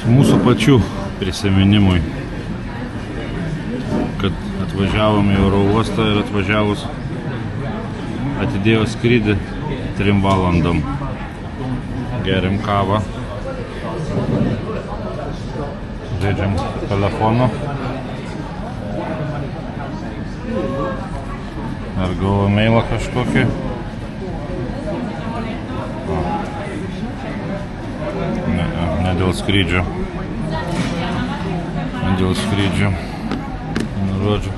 Mūsų pačių prisiminimui, kad atvažiavom į oro uostą ir atvažiavus atidėjo skrydį 3 valandom. Geriam kavą, žaidžiam telefonu. Ar gavau mailą kažkokį? Ne dėl skrydžio. Žodžiu,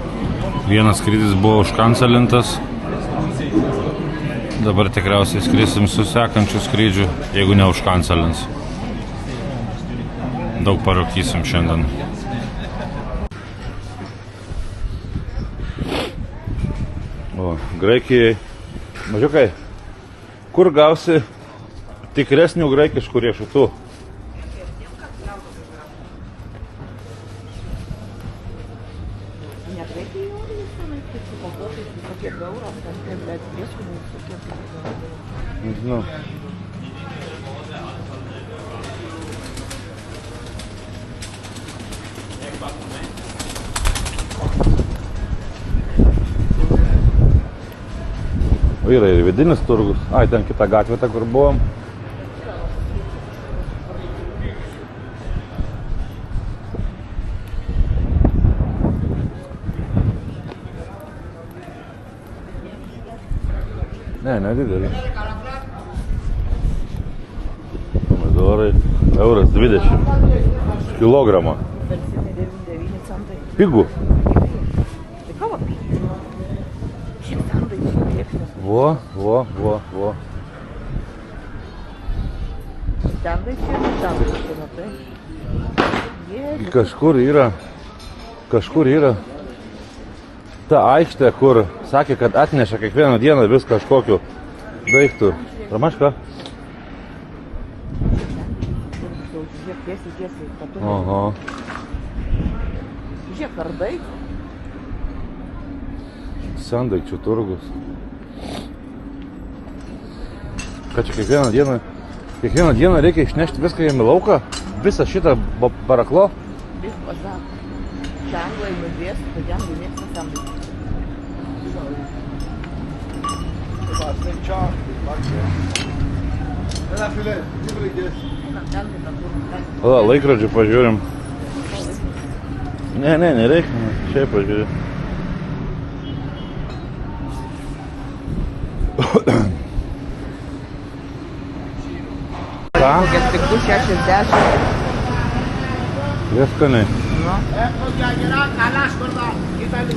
vienas skrydis buvo užkancelintas. Dabar tikriausiai skrisim su sekančiu skrydžiu, jeigu ne užkancelins. Daug parūkysim šiandien. O, Graikijai. Mažiukai, kur gausi tikresnių graikiškų riešutų? Nežinau. O yra ir vidinis turgus. Ai, ten kita gatvė, ta kur buvom. Ne, nedidelė. Pomidorai €1,20 kilogramą. Pigų. Vo. Kažkur yra ta aikštė, kur sakė, kad atneša kiekvieną dieną vis kažkokiu daiktų. Ramaška? Oho. Žiūrėk, kardai. Sendaikčių turgus. Ką čia kiekvieną dieną reikia išnešti viską jam į lauką? Visą šitą baraklo? Anglai nudės, kad anglai mėgsta sandai. Laikrodžių pažiūrim. Ne, nereikia. Šiaip pažiūrim. Ką? Kokias tik 60. Vieskaniai.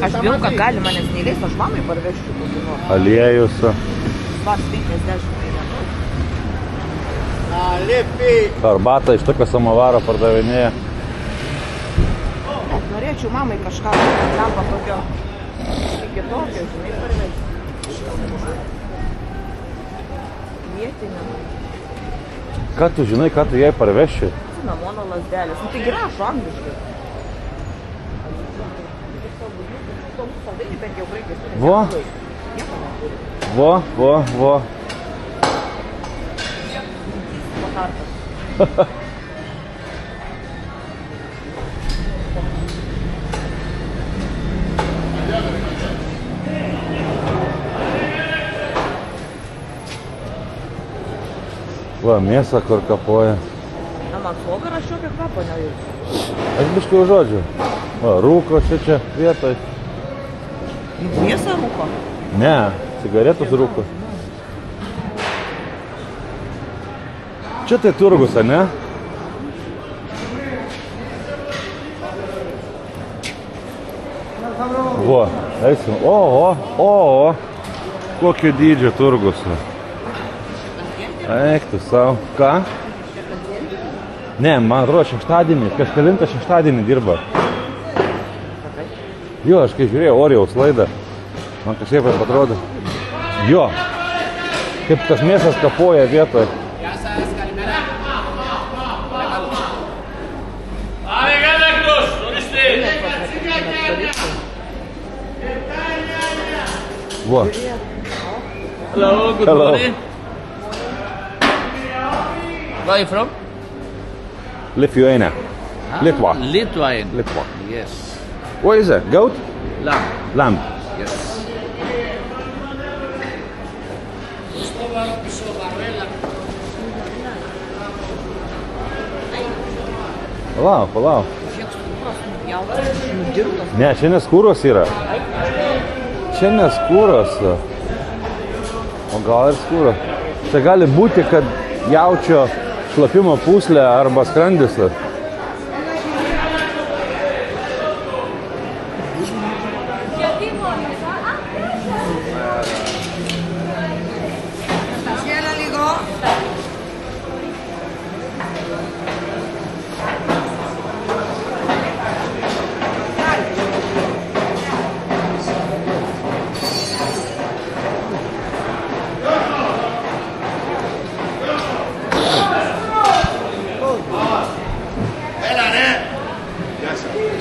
Aš bijau, kad galima, nes neįleis, aš mamai parvežčiau kokį nors. Aliejus. Svars 50 metų. Arbatą iš tokio samovaro pardavinėja. Norėčiau mamai kažką tampa tokio kitokio, žinai, parvežti. Vietinio. Ką tu žinai, ką tu jai parveši? Cinamono lazdelės. Nu, tai rašo angliškai. Vo. Va, mėsą kur kapoja. Na, man sloga šiokia kvapą nejaučiu. Aš biškai užuodžiu. Va, rūko čia vietoj. Mėsą rūko? Ne, cigaretus rūko. Čia tai turgus, a ne? Vo, eisim. O, kokio dydžio turgus. Eik tu savo. Ką? Ne, man atrodo šeštadienį, kažkelintą šeštadienį dirba. Jo, aš kai žiūrėjau Orijaus laidą, man kažkaip atrodo. Jo, kaip tas mėsas kapoja vietoje. Vo. Hello, good morning. Where are you from? Lithuania. Litva. Lithuanian. Litva. Yes. What is it? Goat? Lamb. Lamb. Yes. Palauk. Žiek skūros nupjautas, nudirtas. Ne, čia neskūros yra. Čia neskūros. O gal ir skūros. Čia gali būti, kad jaučio šlapimo pūslė arba skrandis.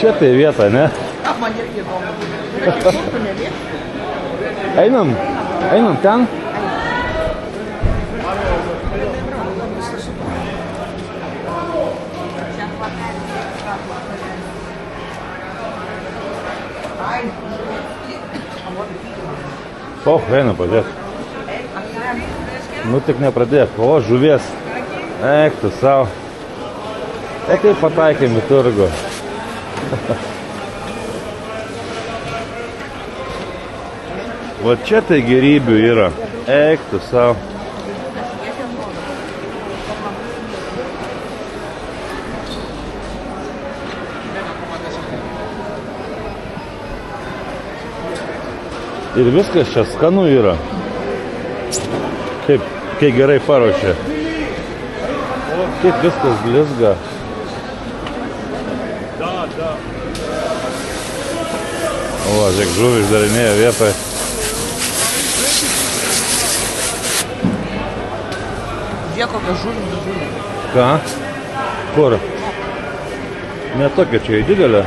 Čia tai vieta, ne? Man irgi įdomu. Tu nemėgsti? Einam ten. Einam pažiūrėt. Nu tik nepradėk. O, žuvies. Eik tu savo. O taip pataikėm į turgų. Va čia tai gerybių yra. Eik tu savo. Ir viskas čia skanu yra. Kaip, kai gerai paruošė. Kaip viskas blizga. O, žiūrėk, žuvį išdarinėja vietoj. Žiūrėk, kokia žuvį. Ką? Kur? Ne tokia čia didelė.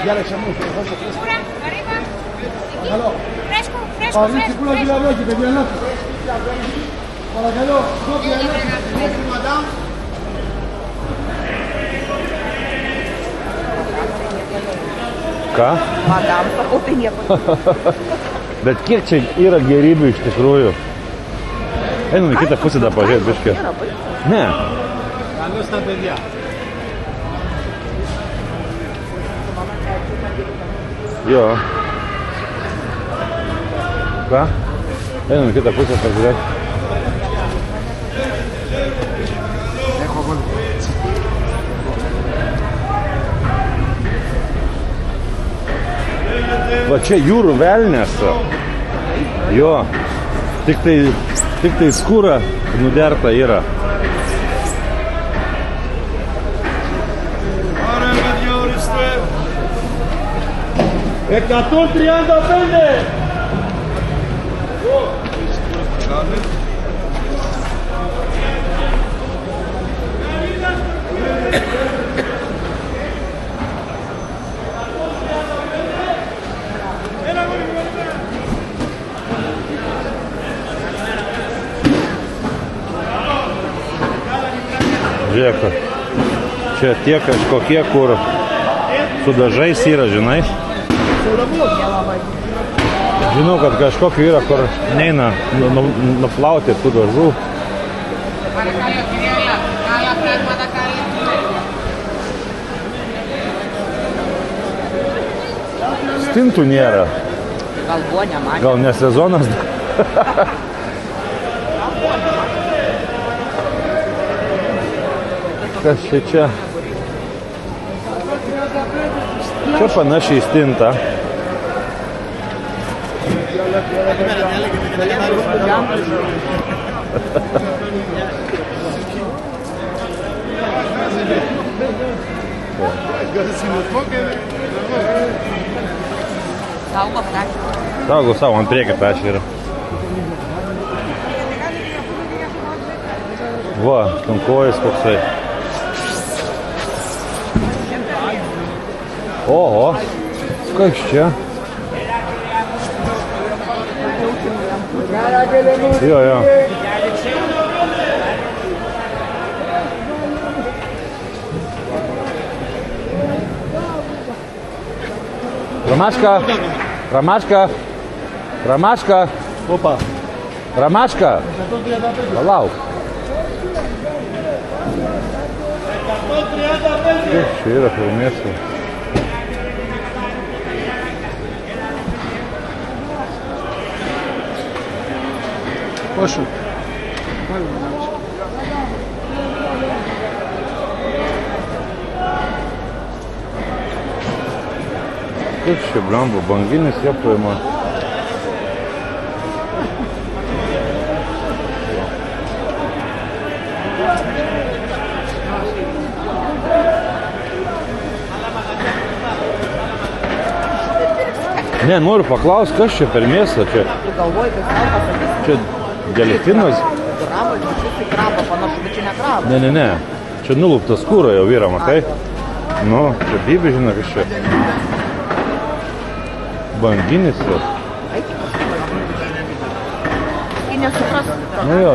Ya le echamos fresco. Bájalo. Fresco. Abrí el culo aquí la noche, te quiero noche. Para que no quiera noche. Madame. Ką? Madam, sakau, tai nieko. Bet kiek čia yra gerybių iš tikrųjų? Einam į kitą pusę dar pažiūrėt biškį. Ne. No está pedida. Jo. Ką? Einam į kitą pusę pažiūrėt. Va čia jūrų velnės. Jo. Tik tai skūra nuderta yra. Žiūrėk, čia tie kažkokie, kur su dažais yra, žinai. Žinau, kad kažkokiu yra, kur neina nuplauti tų dažų. Stintų nėra. Gal buvo nematė. Gal ne sezonas? Kas čia? Čia panašiai stinta. Saugo ptašį. Saugo savo, ant priekį ptašį yra. Va, tankojas koksai. Oho, kas čia? Jo, jo. Ramaška, Ramaška, Ramaška. Opa. Ramaška. Palauk. Kas čia yra prie miesto? Pošau. Kas čia, blemba, banginis jeptojama. Ne, noriu paklausti, kas čia per mėsą čia. Tu galvoji, kad tau pasakysi. Čia delfinas? Krabas, šis į krabą panašu, bet čia ne krabas. Ne. Čia nuluptas kūra jau vyra, matai? Nu, čia bybė žino, kas čia. Banginis jau. Eik, į nesupras. Nu jo.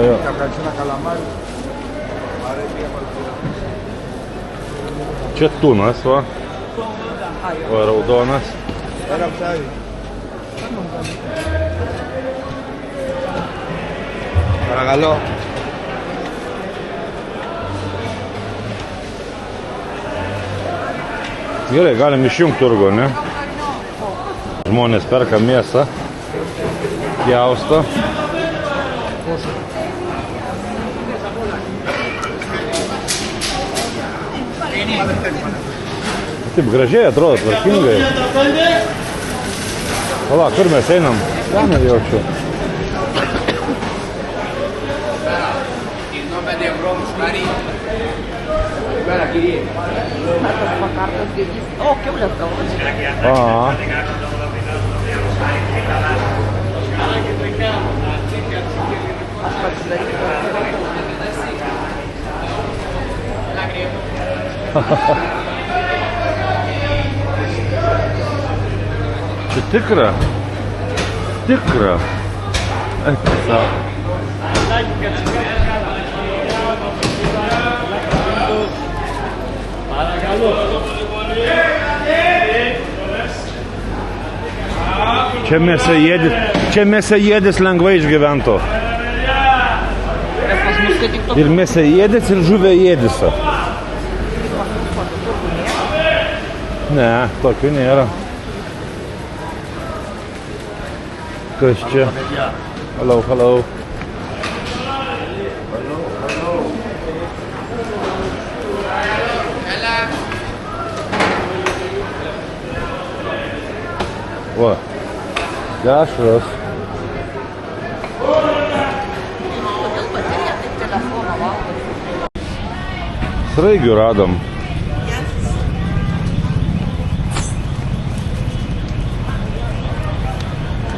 Čia tunas, va. O raudonas. Παρακαλώ. Gerai, galim išjungti turgų, ne? Žmonės perka mėsą, pjausto. Taip gražiai atrodo, tvarkingai. Pala, kur mes einam? Ten jaučiu. Tas pakartas dėdys. O, kiaulės galvas. Aha. Aš pasidarysiu. Čia tikra? Tikra. Eik, savo. Čia mėsaėdis lengvai išgyvento. Ir mėsaėdis, ir žuvėėdis. Ne, tokių nėra. Kas čia? Hello. Va, dešros. Kodėl baterija taip telefoną valgo? Sraigių radom.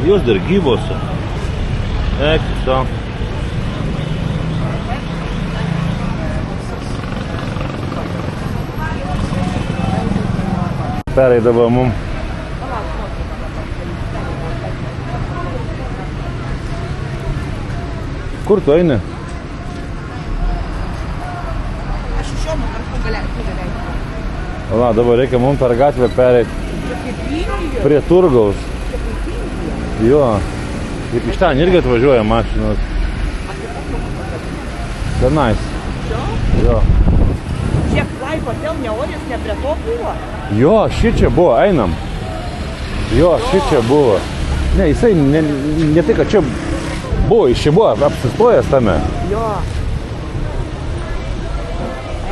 Jos dar gyvos. Eik, to. Pereidavo mum. Kur tu eini? Aš iš jo nukartu galėjau. La, dabar reikia mums per gatvę pereiti prie turgaus. Jo. Iš ten irgi atvažiuoja mašinos. Tenais. Jo. Kiek laiko dėl neorės, ne prie to buvo? Jo, šičia buvo, einam. Jo, šičia buvo. Ne, jisai ne tai, kad čia buvo, iš čia buvo apsistojęs tame. Jo.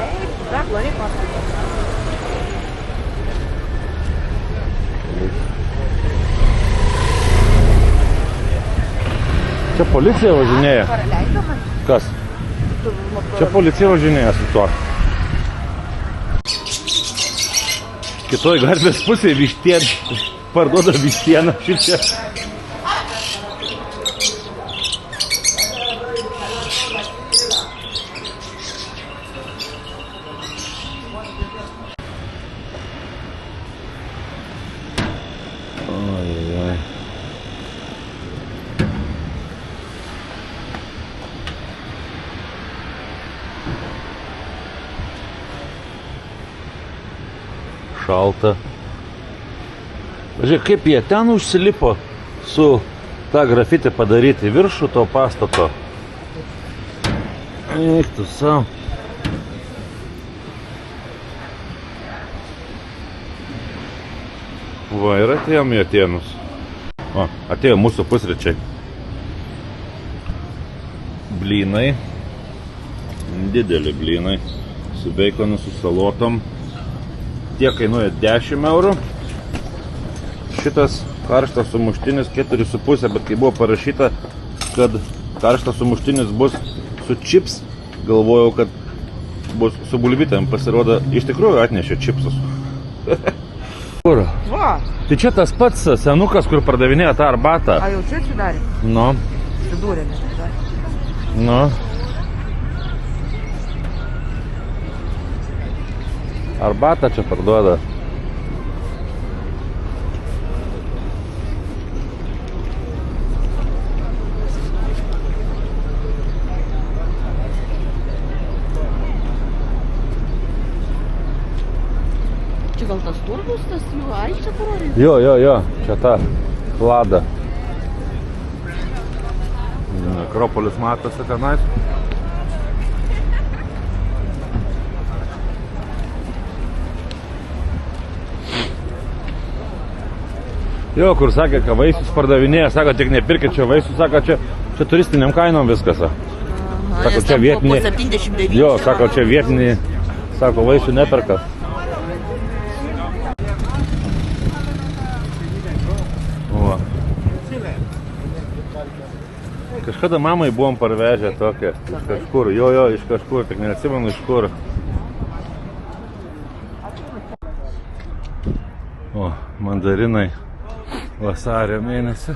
Eik, dar laiko. Čia policija važinėja. Praleido man. Kas? Čia policija važinėja su tuo. Kitoj gatvės pusėje vištieną, parduoda vištieną šičia. šalta. Žiūrėk, kaip jie ten užsilipo su tą grafitį padaryti viršų to pastato. Eik tu savo. Va, ir atėjom į Atėnus. O, atėjo mūsų pusryčiai. Blynai. Dideli blynai. Su beikonu, su salotom. Tie kainuoja 10 eurų. Šitas karštas sumuštinis 4,5, bet kai buvo parašyta, kad karštas sumuštinis bus su čips, galvojau, kad bus su bulvytėm. Pasirodo, iš tikrųjų atnešė čipsus. Kur? Va. Tai čia tas pats senukas, kur pardavinėja tą arbatą. A jau čia atsidarė? Nu. Atsidūrė, neatsidarė. Nu. Arbatą čia parduoda. Čia gal tas turgus, tas jų aikštė parodė? Jo, čia ta Lada. Akropolis matosi tenais. Jo, kur sakė, kad vaisius pardavinėja, sako, tik nepirkit čia vaisius, sako, čia turistiniam kainom viskas. Sako, čia vietiniai. Po 79. Jo, sako, čia vietiniai, sako, vaisių neperka. O. Kažkada mamai buvom parvežę tokią, iš kažkur, jo, iš kažkur, tik neatsimenu iš kur. O, mandarinai. Vasario mėnesį.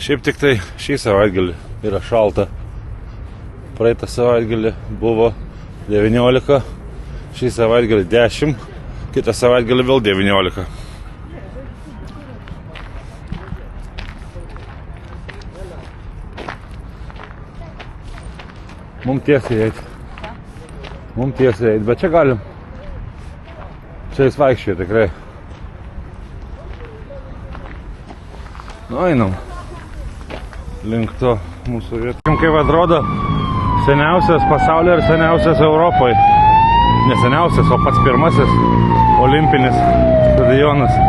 Šiaip tik tai šį savaitgalį yra šalta. Praeitą savaitgalį buvo 19, šį savaitgalį 10, kitą savaitgalį vėl 19. Mums tiesiai eiti. Mums tiesiai eiti, bet čia galim. Čia jis vaikščioja tikrai. Nu, einam. Link to mūsų vietų. Kaip atrodo, seniausias pasaulyje ir seniausias Europoje. Ne seniausias, o pats pirmasis olimpinis stadionas.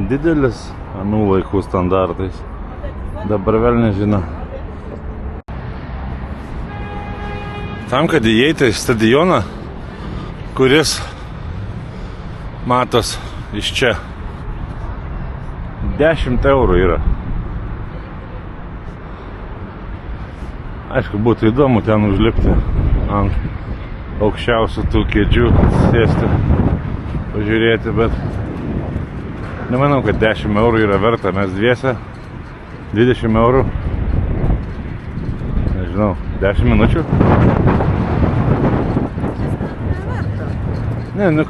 Didelis anų laikų standartais. Dabar vėl nežino. Tam, kad įeiti į stadioną, kuris matos iš čia, 10 eurų yra. Aišku, būtų įdomu ten užlipti ant aukščiausių tų kėdžių, sėsti, pažiūrėti, bet nemanau, kad 10 eurų yra verta. Mes dviese 20 eurų. Nežinau, 10 minučių. Ne, nu...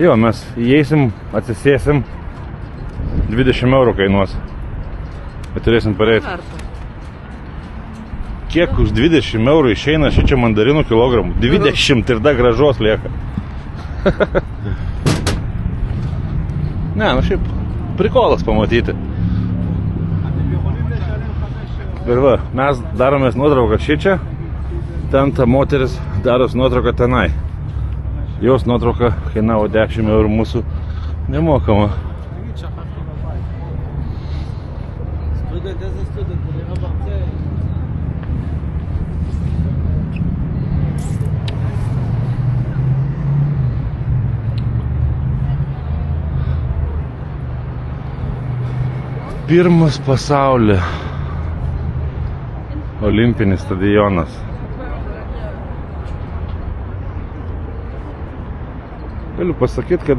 Jo, mes įeisim, atsisėsim, 20 eurų kainuos. Bet turėsim pareiti. Kiek už 20 eurų išeina šičia mandarinų kilogramų? 20 ir dar gražos lieka. Ne, nu šiaip prikolas pamatyti. Ir va, mes daromės nuotrauką šičia, ten ta moteris daros nuotrauką tenai. Jos nuotrauka kainavo 10 eurų, mūsų nemokama. Student as a student, they have a Pirmas pasaulyje olimpinis stadionas. Galiu pasakyti, kad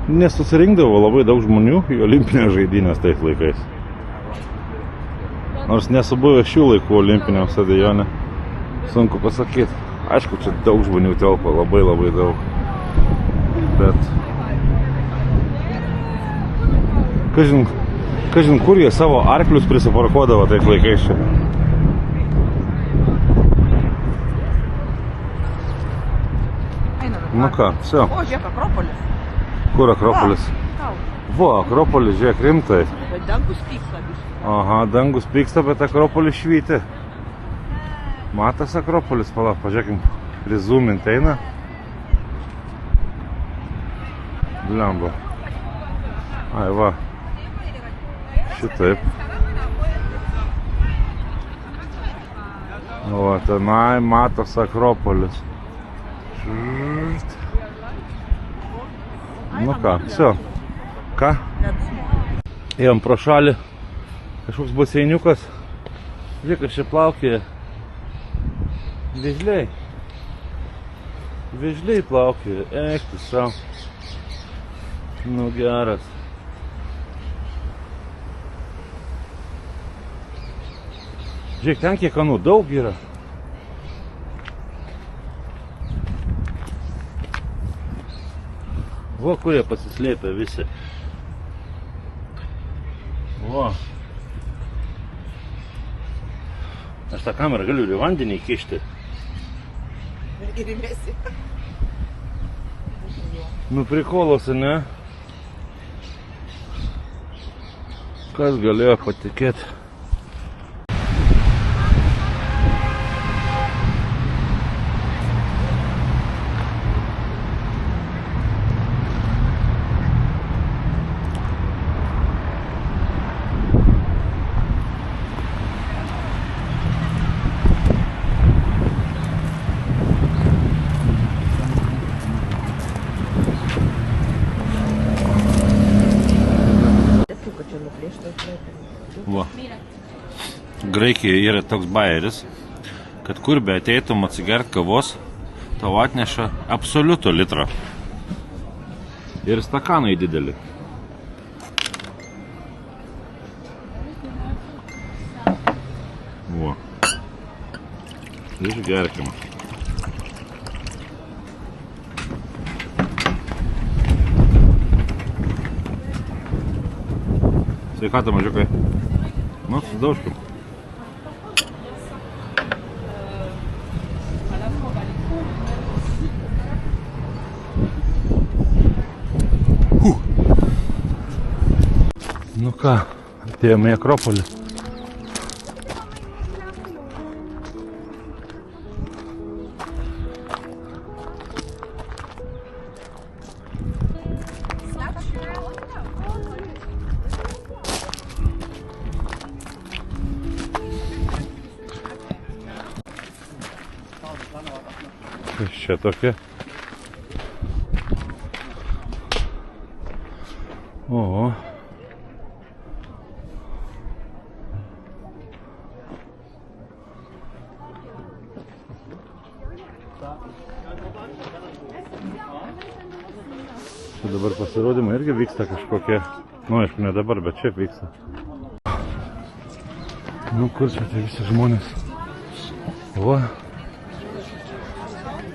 nesusirinkdavo labai daug žmonių į olimpinės žaidynės tais laikais. Nors nesu buvęs šių laikų olimpiniam stadione, sunku pasakyti. Aišku, čia daug žmonių telpa, labai daug. Bet kažin kur jie savo arklius prisiparkuodavo tais laikais čia. Nu ką, все. O, žiūrėk, Akropolis. Kur Akropolis? Tau. Vo, Akropolis, žiūrėk, rimtai. Bet dangus pyksta biškai. Aha, dangus pyksta, bet Akropolis švyti. Matas Akropolis, palauk, pažiūrėkim, prizumint eina. Blemba. Ai, va. Šitaip. O, tenai matas Akropolis. Nu ką, все. Ką? Ėjom pro šalį. Kažkoks baseiniukas. Žiūrėk, aš čia plaukėja. Vėžliai. Vėžliai plaukėja. Eik tu savo. Nu geras. Žiūrėk, ten kiek anų daug yra. Vo, kur jie pasislėpia visi. Vo. Aš tą kamerą galiu ir į vandenį įkišti. Ir įmesi. Nu prikolas, ne? Kas galėjo patikėti? Va. Graikijoje yra toks bajeris, kad kur be ateitum atsigert kavos, tau atneša absoliutų litrą. Ir stakanai didelį. Va. Išgerkim. Sveikatą, mažiukai. Nu, sudaužkim. Nu ką, atėjome į Akropolį. Kas čia tokia? O. Čia dabar pasirodymai irgi vyksta kažkokie. Nu, aišku, ne dabar, bet čia vyksta. Nu, kur čia tie visi žmonės? Va.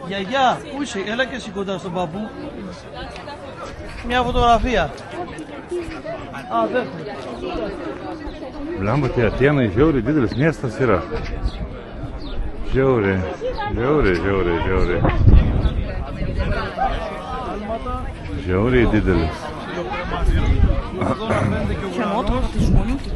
Γιαγιά, πού είσαι, έλα και σηκωτά στον παππού. Μια φωτογραφία. Α, δεν. Blemba, tie Atėnai žiauriai didelis miestas yra. Žiauriai. Žiauriai didelis. Čia nuotrauka tai žmonių kiek.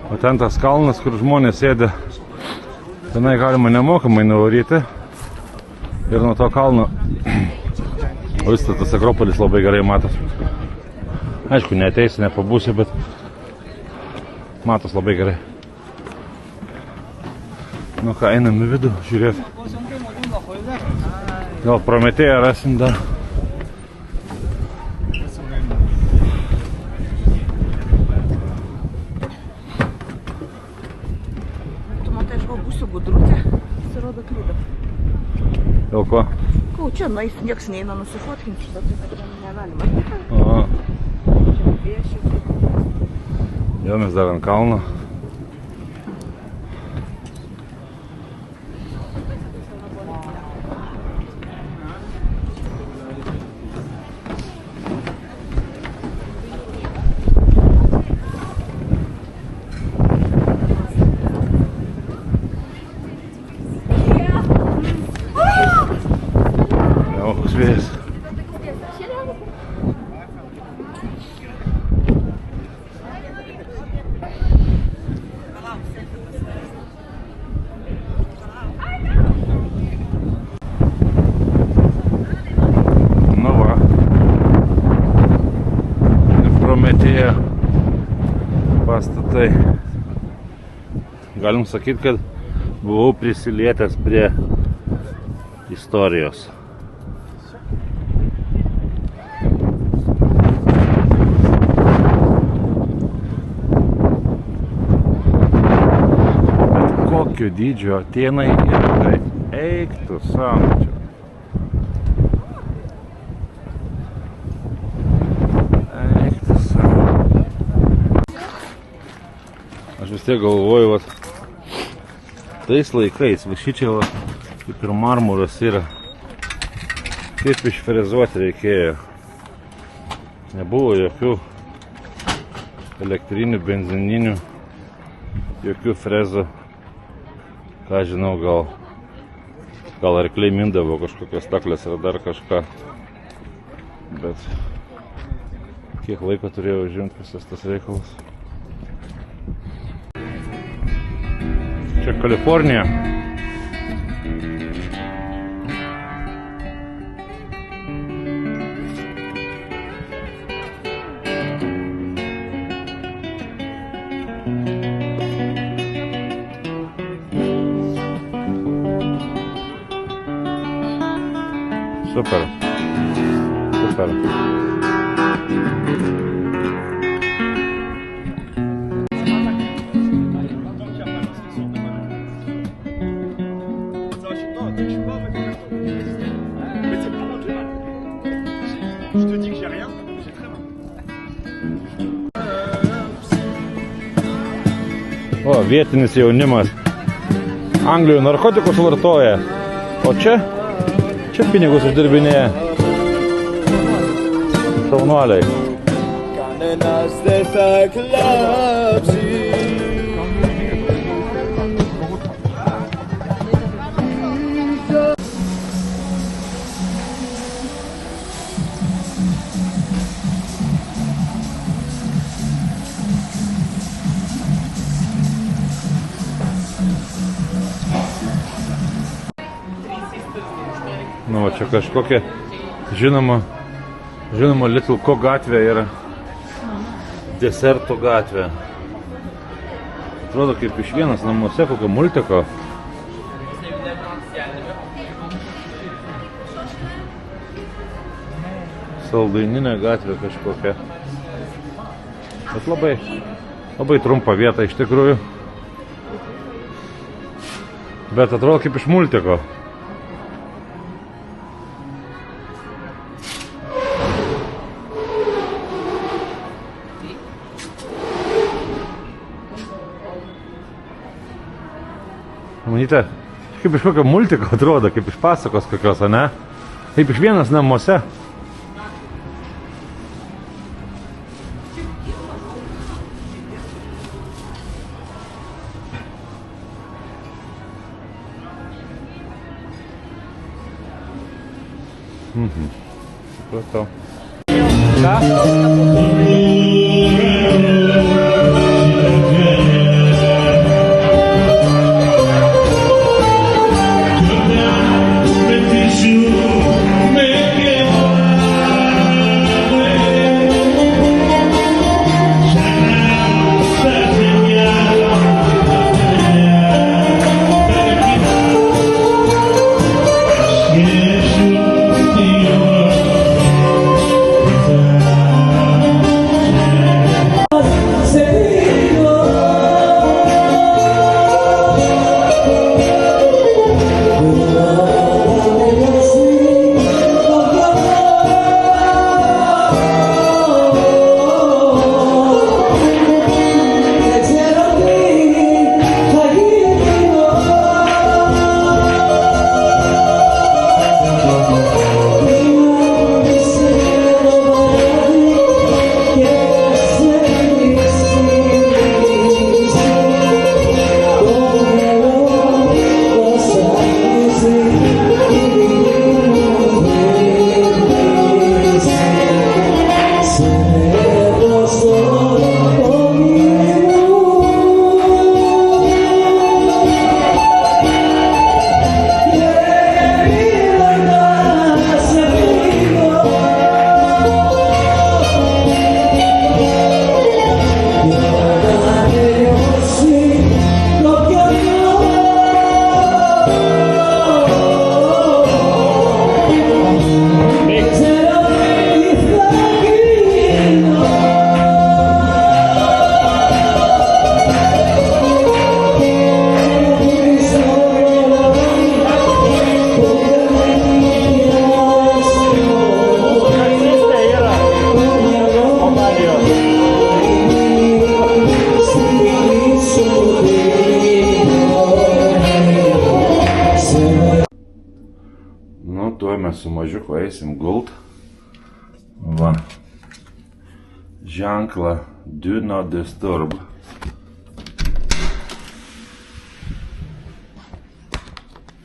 O ten tas kalnas, kur žmonės sėdė Tenai galima nemokamai nuvaryti. Ir nuo to kalno visas tas Akropolis labai gerai matos. Aišku, neateisi, nepabūsi, bet matos labai gerai. Nu ką, einam į vidų, žiūrėt. Gal Prometėją rasim dar. Tu matai, aš gal būsiu gudrutė. Pasirodo klydau. Dėl ko? Kau čia nueis, nieks neina nusifotkinti, bet negalima. Aha. Jau mes dar ant kalno. Vėjas. Nu va. Prometėja pastatai. Galim sakyti, kad buvau prisilietęs prie istorijos. Kokio dydžio Atėnai ir tai eik tu savo čia. Eik tu savo. Aš vis tiek galvoju, vat, tais laikais, va šičia va, kaip ir marmuras yra, kaip išfrezuoti reikėjo. Nebuvo jokių elektrinių, benzininių, jokių frezų. Ką žinau, gal arkliai mindavo kažkokios staklės ar dar kažką. Bet kiek laiko turėjau žinti visas tas reikalas. Čia Kalifornija. Super. Super. O, vietinis jaunimas. Anglijoje narkotikus vartoja. O čia pinigus uždirbinėja. Šaunuoliai. Nu, va, čia kažkokia žinoma Little Co gatvė yra desertų gatvė. Atrodo kaip iš vienas namuose kokio multiko. Saldaininė gatvė kažkokia. Bet labai trumpa vieta iš tikrųjų. Bet atrodo kaip iš multiko. Manyte, kaip iš kokio multiko atrodo, kaip iš pasakos kokios, ne? Kaip iš vienas namuose. Supratau. Ką? Šiandien su mažiuku eisim gult. Va. Ženklą Do Not Disturb.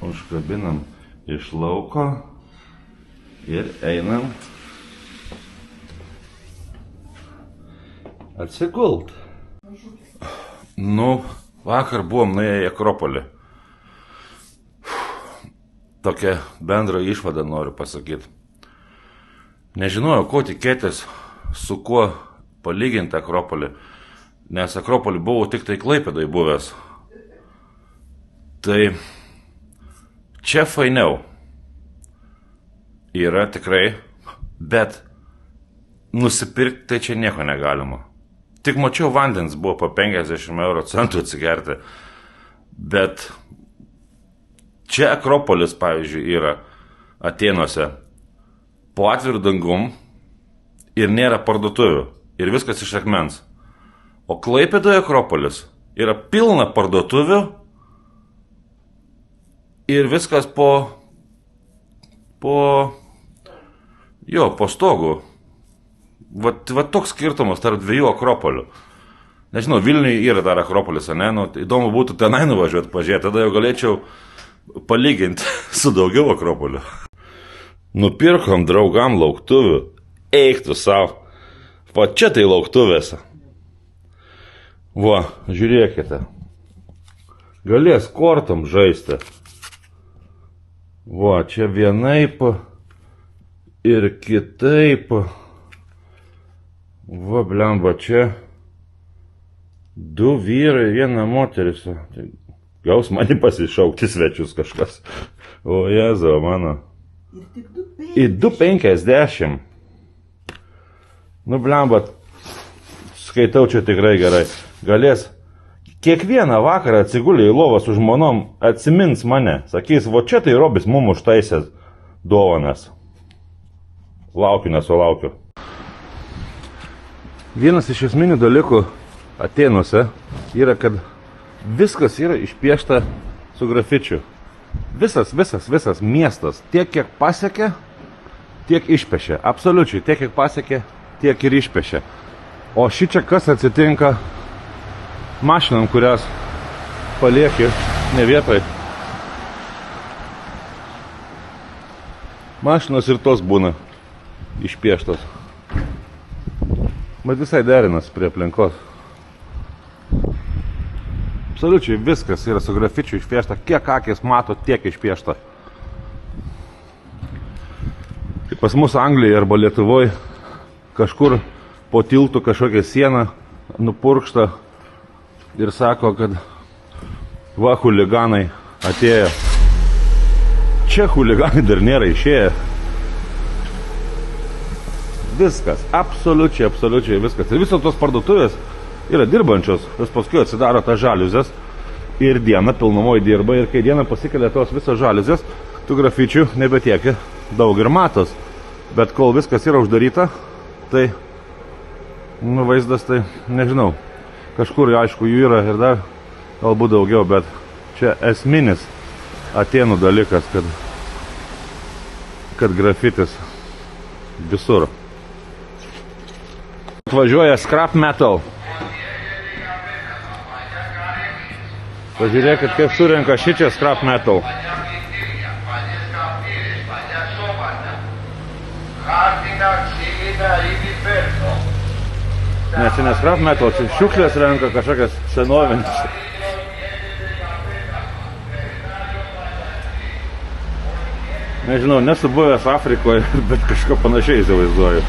Užkabinam iš lauko ir einam atsigult. Nu, vakar buvom nuėję į Akropolį. Tokią bendrą išvadą noriu pasakyti. Nežinojau, ko tikėtis, su kuo palyginti Akropolį, nes Akropolį buvau tik tai Klaipėdoj buvęs. Tai čia fainiau yra tikrai, bet nusipirkti tai čia nieko negalima. Tik mačiau vandens buvo po 50 euro centų atsigerti, bet čia Akropolis, pavyzdžiui, yra Atėnuose po atvirų dangum ir nėra parduotuvių ir viskas iš akmens. O Klaipėdoje Akropolis yra pilna parduotuvių ir viskas po stogu. Va toks skirtumas tarp dviejų Akropolių. Nežinau, Vilniuje yra dar Akropolis, ne? Nu, įdomu būtų tenai nuvažiuoti, pažiūrėti, tada jau galėčiau palyginti su daugiau Akropolių. Nupirkom draugam lauktuvių, eiktų savo. Va čia tai lauktuvėse. Va, žiūrėkite. Galės kortom žaisti. Va, čia vienaip ir kitaip. Va, blemba, čia 2 vyrai, 1 moteris. Gaus mane pasišaukti svečius kažkas. O Jėzau, mano. Ir 2,50. Nu, blemba, skaitau čia tikrai gerai. Galės kiekvieną vakarą atsigulė į lovą su žmonom, atsimins mane. Sakys, va čia tai Robis mum užtaisęs dovanas. Laukiu, nesulaukiu. Vienas iš esminių dalykų Atėnuose yra, kad viskas yra išpiešta su grafičiu. Visas miestas tiek, kiek pasiekė, tiek išpešė. Absoliučiai, tiek, kiek pasiekė, tiek ir išpešė. O šičia kas atsitinka mašinam, kurias palieki ne vietoj. Mašinos ir tos būna išpieštos. Bet visai derinas prie aplinkos. Absoliučiai viskas yra su grafičiu išpiešta. Kiek akis mato, tiek išpiešta. Kaip pas mus Anglijoje arba Lietuvoje kažkur po tiltų kažkokią sieną nupurkšta ir sako, kad va, chuliganai atėjo. Čia chuliganai dar nėra išėję. Viskas, absoliučiai viskas. Ir visos tos parduotuvės yra dirbančios, vis paskui atsidaro tas žaliuzės ir dieną pilnumoje dirba ir kai dieną pasikelia tos visos žaliuzės, tų grafičių nebetiekia daug ir matos. Bet kol viskas yra uždaryta, tai vaizdas, tai nežinau, kažkur aišku jų yra ir dar galbūt daugiau, bet čia esminis Atėnų dalykas, kad grafitis visur. Atvažiuoja Scrap Metal. Pažiūrėkit, kaip surenka šičia Scrap Metal. Ne, čia ne Scrap Metal, čia šiukšlės renka kažkokias senovinis. Nežinau, nesu buvęs Afrikoje, bet kažko panašiai įsivaizduoju.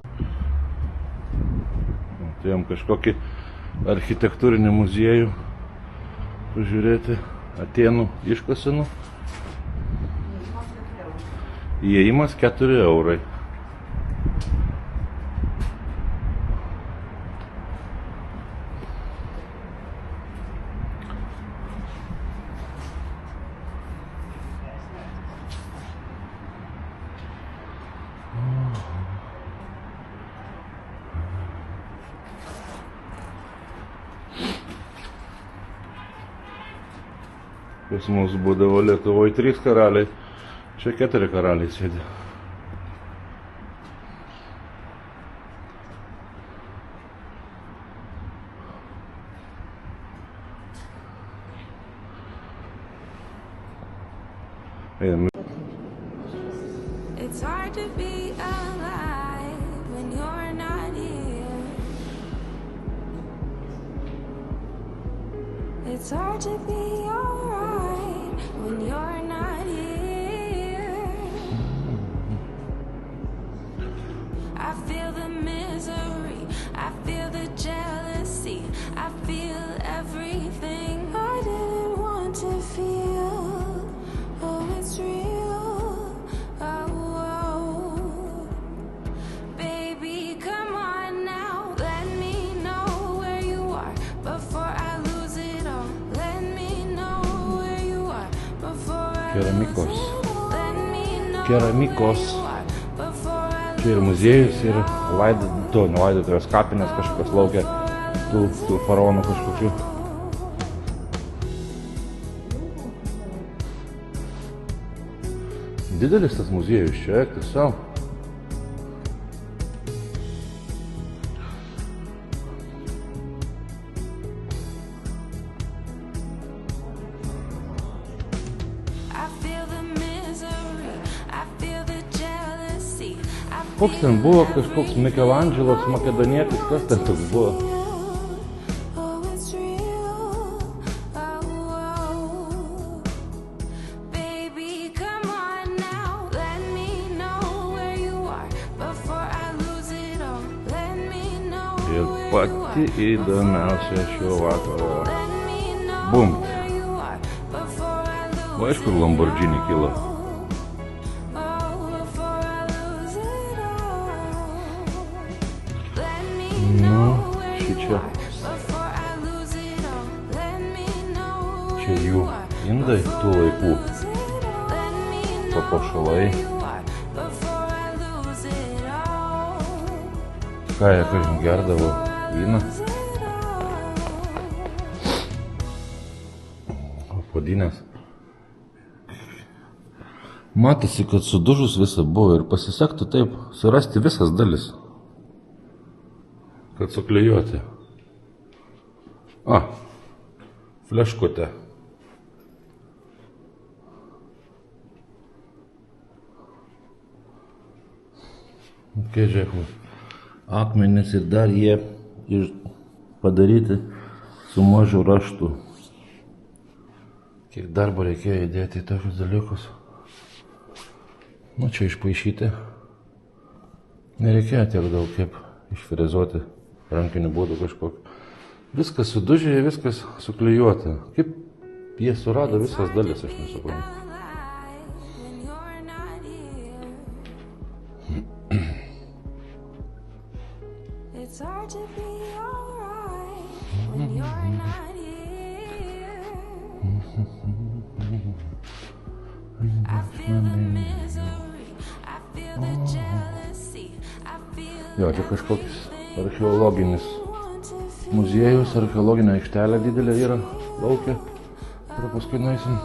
Atėjom kažkokį architektūrinį muziejų pažiūrėti Atėnų iškasenų. Įėjimas 4 eurai. Pas mus būdavo Lietuvoje 3 karaliai, čia 4 karaliai sėdė. Einam. It's hard to be alive when you're not here. It's hard to be alright when you're not here. I feel the misery, I feel the jealousy, I feel everything I didn't want to feel. Oh, it's real. Oh, baby, come on now. Let me know where you are before I lose it all. Let me know where you are before I lose Keramikos. it all. Let me know Keramikos. where you are before I Čia ir muziejus, ir laidotuvės kapinės kažkokios laukia, tų faraonų kažkokių. Didelis tas muziejus čia, tiesiog. I feel the misery, I feel the jealousy, I Koks ten buvo kažkoks Mikelandželas, makedonietis, kas ten toks buvo? oh, it's real. Oh, baby, come on now. Let me know where you are before I lose it all. Let me know Ir where you pati are. įdomiausia šio vakaro. Let me know Bum. where you are before I lose Va, iš kur Lamborghini kilo? oh, before I lose it all. Let me Nu, know where you šičia. are before I lose it all. Let me know Čia where jų you are indai tų laikų. Let me know Papuošalai. where you are before I lose it all. Ką jie, kažin, gerdavo vyną? Puodynės. Matosi, kad sudužus visa buvo ir pasisektų taip surasti visas dalis. Kad suklijuoti. Fleškutė. Kai žiūrėk, akmenys ir dar jie padaryti su mažu raštu. Kiek darbo reikėjo įdėti į tokius dalykus. Nu, čia išpaišyti. Nereikėjo tiek daug kaip išfrezuoti rankiniu būdu kažkokį. Viskas sudužė, viskas suklijuota. Kaip jie surado visas dalis, aš nesuprantu. When you're not here. It's hard to be alright when you're not here. I feel the misery, I feel the jealousy, I feel Jo, čia kažkoks archeologinis want to feel. muziejus, archeologinė aikštelė didelė yra laukia. Ir paskui nueisim.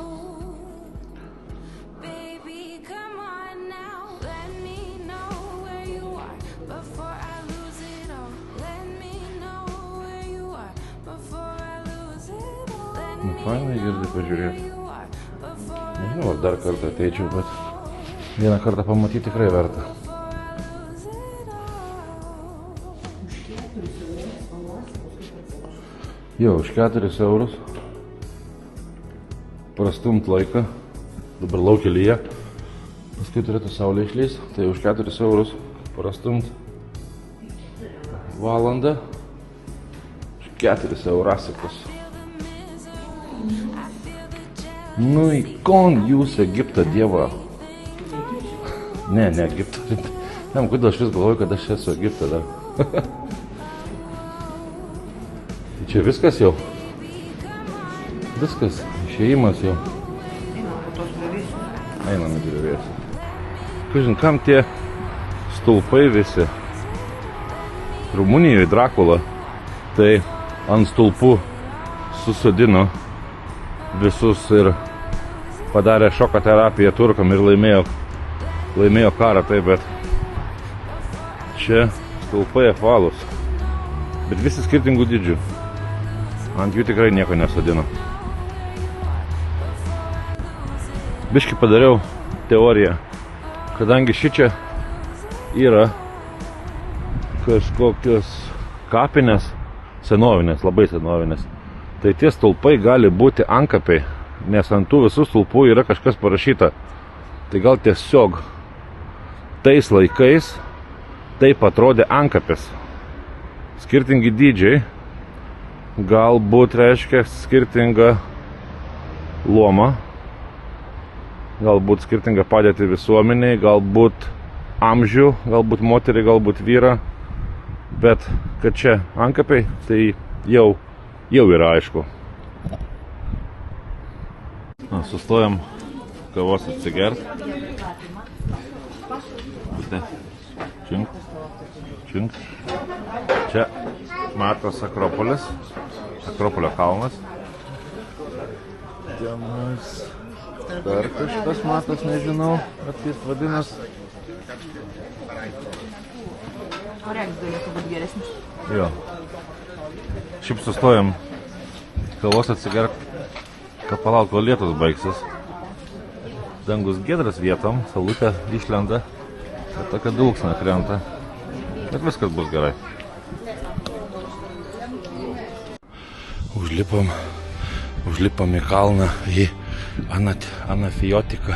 Baby, come on now. Let me know where you are before I lose it all. Let me know where you are before I lose it all. Let Nu, me fainai girdi know pažiūrėti. where you are before I Nežinau, ar dar kartą ateičiau, bet vieną kartą pamatyti tikrai verta. lose it all. Jo, už 4 eurus prastumt laiką, dabar laukia lyja, paskui turėtų saulė išlys, tai už 4 eurus prastumt valandą, už 4 eurasikus. Nu, į kon jūs Egiptą dievą. Ne, Egiptą. Ne, kodėl aš vis galvoju, kad aš esu Egiptą dar. Tai čia viskas jau. Viskas, išėjimas jau. Einam į griuvėsius. Kažin, kam tie stulpai visi? Rumunijoje Drakula, tai ant stulpų susodino visus ir padarė šoko terapiją turkam ir laimėjo karą, taip, bet čia stulpai apvalūs, bet visi skirtingų dydžių. Ant jų tikrai nieko nesodino. Biškį padariau teoriją. Kadangi šičia yra kažkokios kapinės, senovinės, labai senovinės, tai tie stulpai gali būti antkapiai, nes ant tų visų stulpų yra kažkas parašyta. Tai gal tiesiog tais laikais taip atrodė antkapis. Skirtingi dydžiai, galbūt reiškia skirtingą luomą, galbūt skirtingą padėtį visuomeniai, galbūt amžių, galbūt moterį, galbūt vyrą, bet kad čia antkapiai, tai jau yra aišku. Sustojam kavos atsigert. Čink, čink. Čia matos Akropolis, Akropolio kalnas. Dienas. Dar kažkas matos, nežinau, kad jis vadinas. Oregs galėtų būti geresnis. Jo. Šiaip sustojam kavos atsigert, kad palauk, kol lietus baigsis. Dangus giedras vietom, saulutė išlenda, bet tokia dulksna krenta. Bet viskas bus gerai. Užlipam į kalną, į Anafiotiką.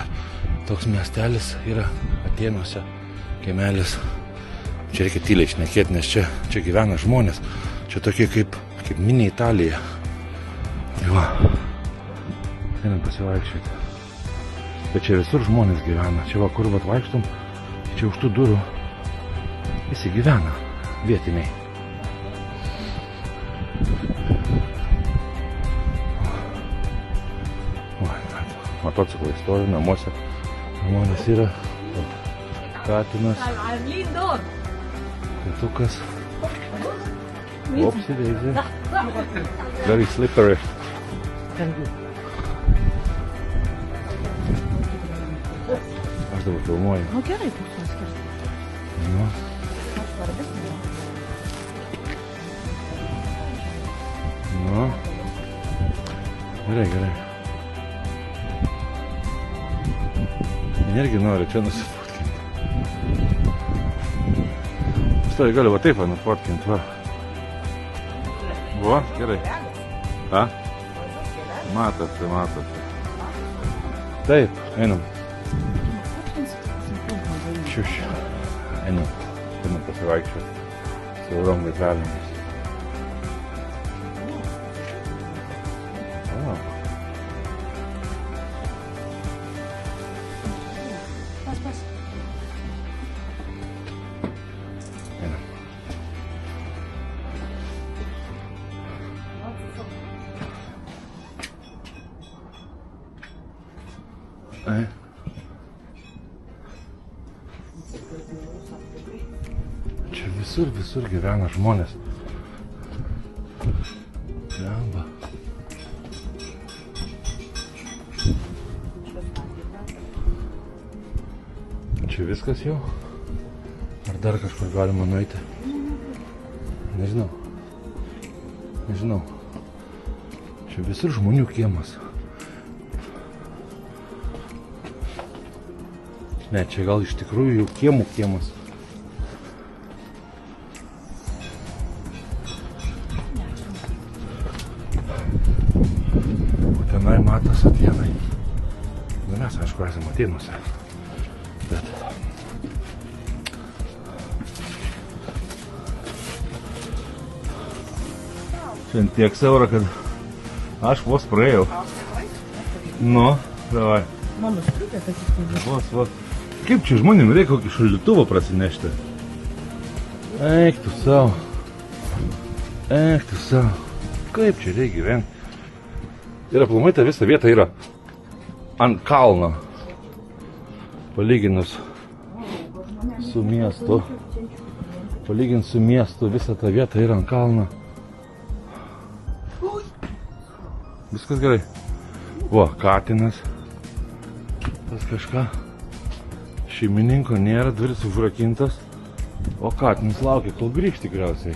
Toks miestelis yra Atėnuose, kiemelis. Čia reikia tyliai šnekėti, nes čia gyvena žmonės. Čia tokie kaip mini Italija. Va. Einam pasivaikščioti. Bet čia visur žmonės gyvena. Čia va, kur vat vaikštom, čia už tų durų visi gyvena, vietiniai. Motociklai stovi namuose. Žmonės yra. Katinas. Katukas. Opsi daisy. Very slippery. Aš dabar filmuoju. Nu gerai, pusės skirti. Nu. Nu. Gerai. Irgi noriu čia nusifotkinti. Stai, galiu va taip nufotkinti, va. Va, gerai. A? Matosi. Taip, einam. Šiuš. Einam pasivaikščioti. Siaurom gatvelėmis. Čia visur gyvena žmonės. Jamba. Čia viskas jau? Ar dar kažkur galima nueiti? Nežinau. Čia visur žmonių kiemas. Ne, čia gal iš tikrųjų jau kiemų kiemas. O tenai matos Atėnai. Nu, mes, aišku, esame Atėnuose. Bet... Šiandien tiek siaura, kad aš vos praėjau. Nu, davai. Mano striukė, kad jis Vos. Kaip čia žmonėm reikia kokį šaldytuvą prasinešti? Eik tu savo. Kaip čia reikia gyventi? Ir aplamai ta visa vieta yra ant kalno. Palyginus su miestu. Visa ta vieta yra ant kalno. Viskas gerai. Va, katinas. Tas kažką. Šeimininko nėra, duris užrakintas. O katinas laukia, kol grįžt tikriausiai.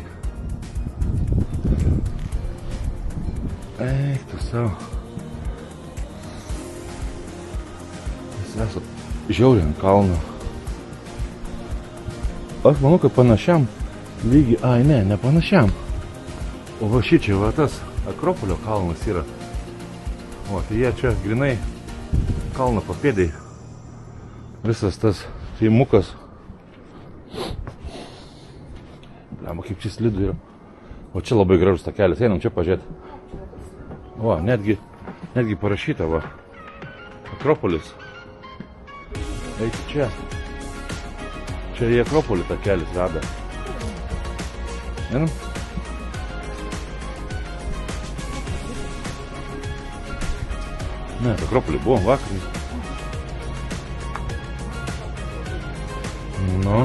Eik tu savo. esat žiauriai ant kalno. Aš manau, kad panašiam lygiai, ne panašiam. O va šičia, va tas Akropolio kalnas yra. O, tai jie čia grinai kalno papėdai. Visas tas teimukas. Blema, kaip čia slidu yra. O čia labai gražus takelis, einam čia pažiūrėti. O, netgi parašyta, va. Akropolis. Eik čia. Čia į Akropolį takelis veda. Einam? Ne, Akropolį buvom vakarį. Nu.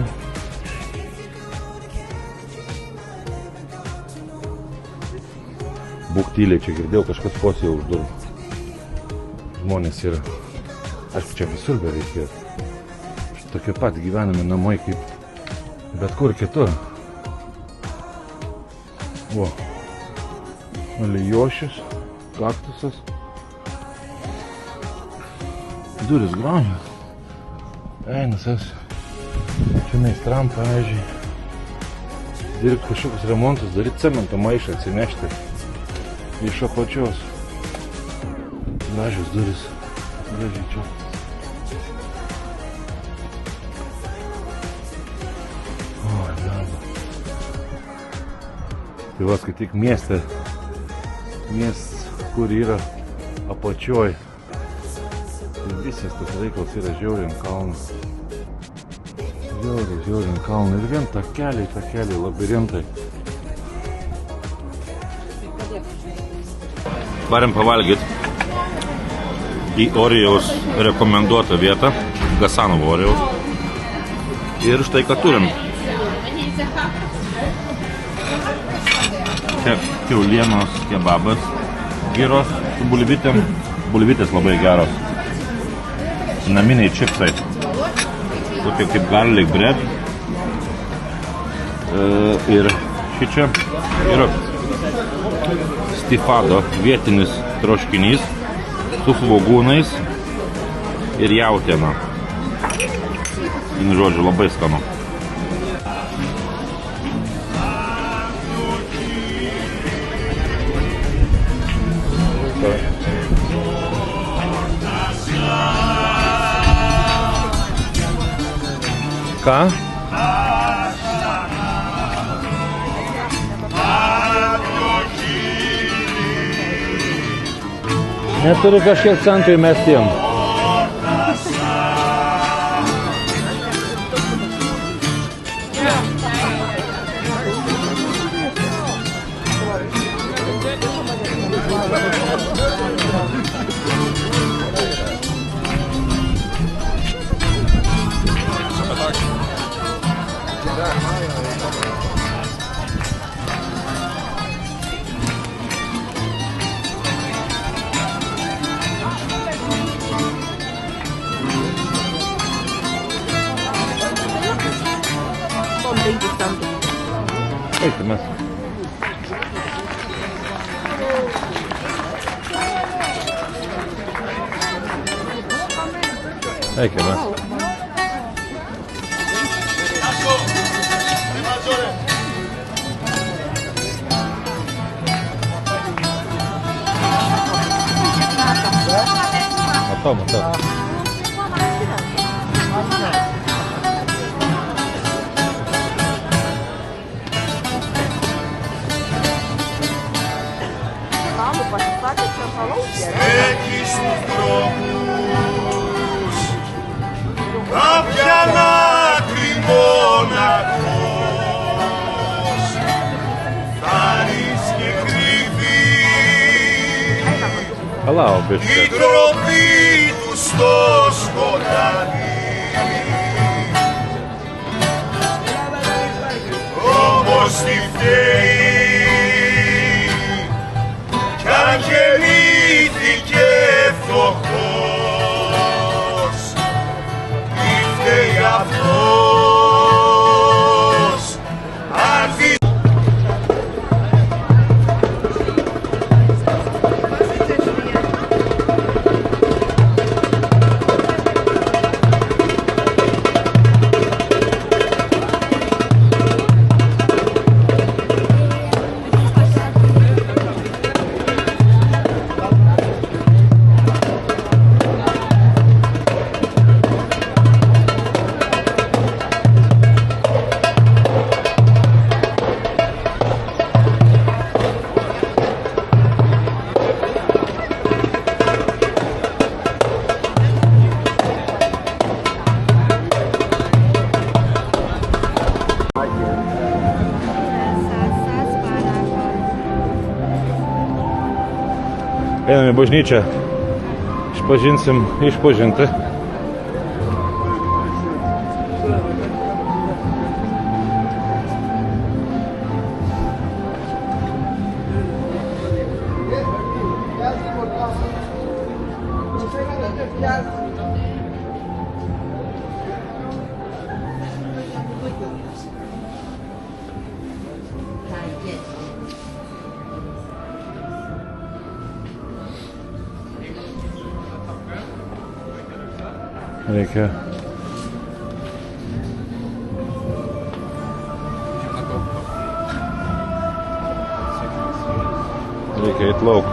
Būk tyliai, čia girdėjau, kažkas kosėjo už durų. Žmonės yra. Aišku, čia visur beveik yra. Tokie pat gyvenami namai kaip bet kur kitur. O. Alijošius, kaktusas. Duris gražios. Einasas. Čia meistram, pavyzdžiui. Dirbti kažkokius remontus, daryti cemento maišą, atsinešti iš apačios. Gražios duris. Gražiai čia. O, darbą. Tai va, skaityk mieste, kur yra apačioj. Visas tas reikalas yra žiauriai ant kalno. Žiauriai ant kalno. Ir vien takeliai, labirintai. Varėm pavalgyti į Orijaus rekomenduotą vietą, Gasanovo Orijaus. Ir štai ką turim. Čia kiaulienos kebabas, gyros su bulvytėm. Bulvytės labai geros. Naminiai čipsai. Tokie kaip garlic bread. Ir šičia yra stifado, vietinis troškinys su svogūnais ir jautiena. Žodžiu, labai skanu. Ką? Neturiu kažkiek centų įmesti jam. Eikime mes. Eikime mes. Matau. Έχεις τους δρόμους κάποιαν άκρη μοναχός φτάνεις και κρύβει η τροπή του στο σκοτάδι όμως τι φταίει κι αν γεννήθηκε φτωχός τι φταίει αυτός αν Einame į bažnyčią. Išpažinsim išpažinti. Reikia eit lauk.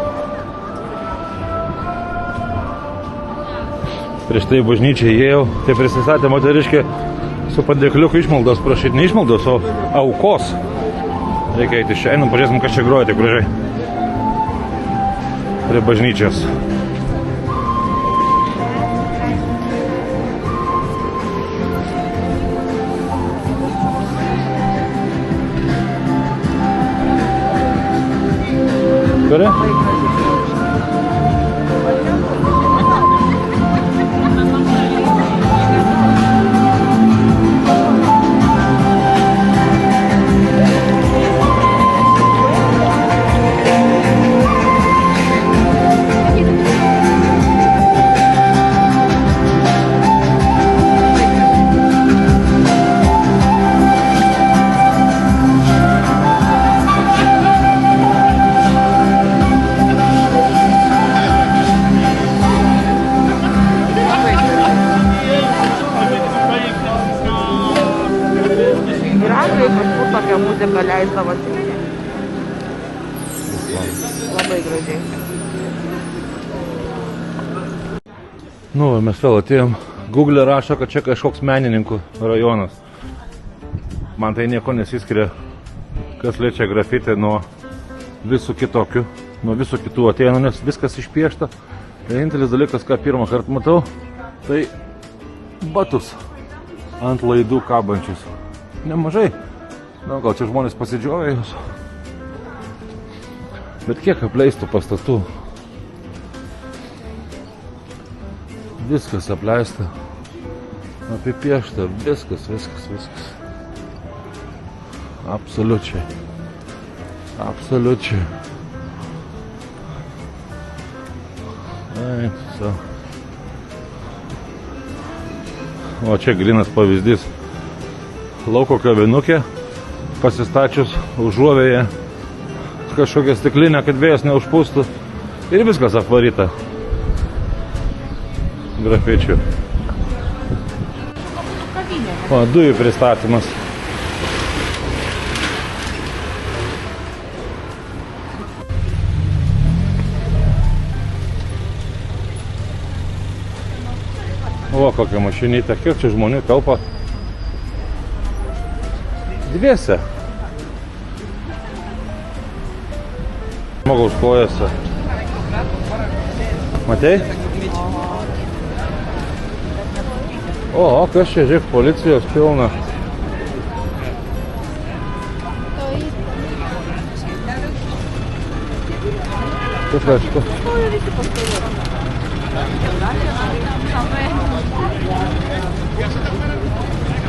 Prieš tai bažnyčią įėjau, tai prisistatė moteriškė su padėkliuku išmaldos prašyti, ne išmaldos, o aukos. Reikia eiti iš čia, einam, pažiūrėsim, kas čia groja, tai gražiai. Prie bažnyčios. Gerai? Muziką leisdavo tik. Labai gražiai. Nu, mes vėl atėjom. Google rašo, kad čia kažkoks menininkų rajonas. Man tai nieko nesiskiria, kas liečia grafitį nuo visų kitokių, nuo visų kitų atėjų, nes viskas išpiešta. Vienintelis dalykas, ką pirmą kartą matau, tai batus ant laidų kabančius. Nemažai. Na, gal čia žmonės pasidžiovė jūs. Bet kiek apleistų pastatų. Viskas apleista. Apipiešta. Viskas. Absoliučiai. Taip, so. O čia grynas pavyzdys. Lauko kavinukė. Pasistačius užuovėje kažkokią stiklinę, kad vėjas neužpūstų. Ir viskas apvaryta grafičių. O, dujų pristatymas. O, kokia mašinytė. Kiek čia žmonių telpa? Dviese. Žmogaus kojose. Matei? O, kas čia, žiūrėk, policijos pilna. Kas reiškia?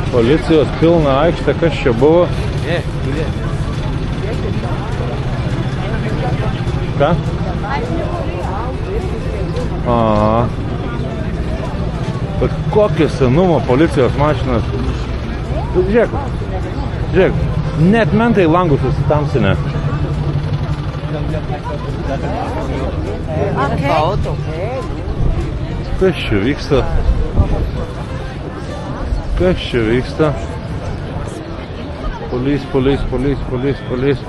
Policijos pilna aikštė, kas čia buvo? Ką? Bet kokie senumo policijos mašinas. Žiūrėk, net mentai langus susitamsinę. Kas čia vyksta? Polis.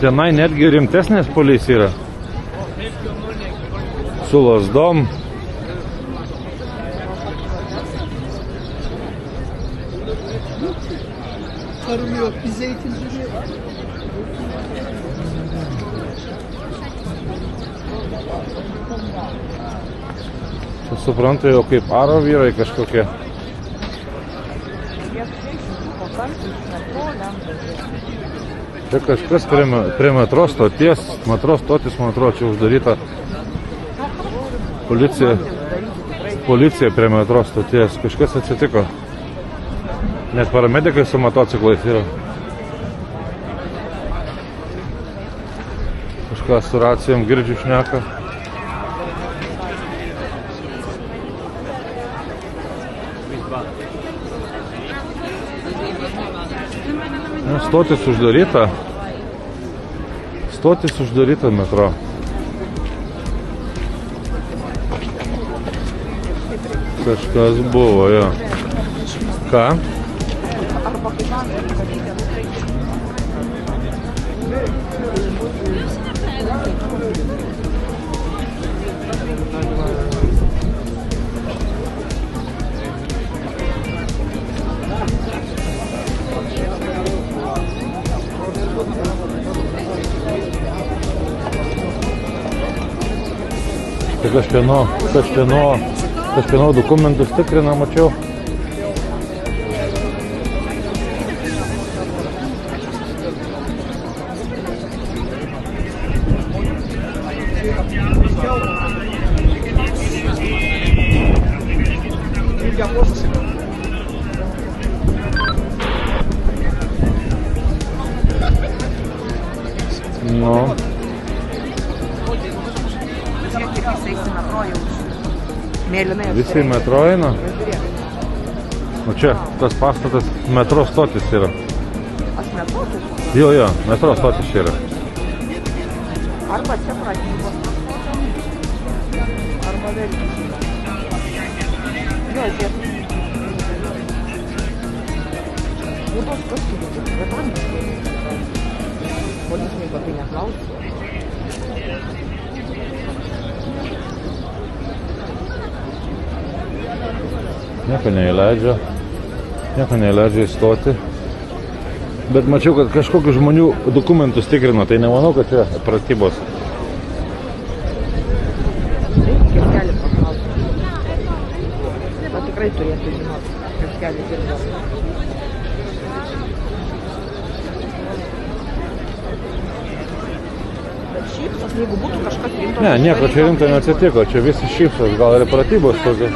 Tenai netgi rimtesnės polis yra. Su lazdom. Tarım yok, bir zeytincilik. Tu suprantu, jau kaip aro vyrai kažkokie. Čia kažkas prie metro stoties, metro stotis, man atrodo, čia uždaryta Policija prie metro stoties. Kažkas atsitiko. Net paramedikai su motociklais yra. Kažką su racijom girdžiu šneka. Stotis uždaryta. Stotis uždaryta metro. Kažkas buvo, jo. Ką? Tai kažkieno dokumentus tikrina, mačiau. Nu. Visi metro eina. O čia tas pastatas metro stotis yra. Aš metro? Jo, metro stotis yra. Arba čia pratybos. Arba vėliau. Jo, žiūrėk. Būtos kažkaip, bet man policininko tai neklausia. Nieko neįleidžia įstoti. Bet mačiau, kad kažkokių žmonių dokumentus tikrino, tai nemanau, kad čia pratybos. Kaip gali paklausti. Bet tikrai turėtų žinoti, kaip gali dirbti. Bet šypsos, jeigu būtų kažkas rimto... Ne, nieko čia rimto neatsitiko, čia visi šypsos, gal ir pratybos tokios.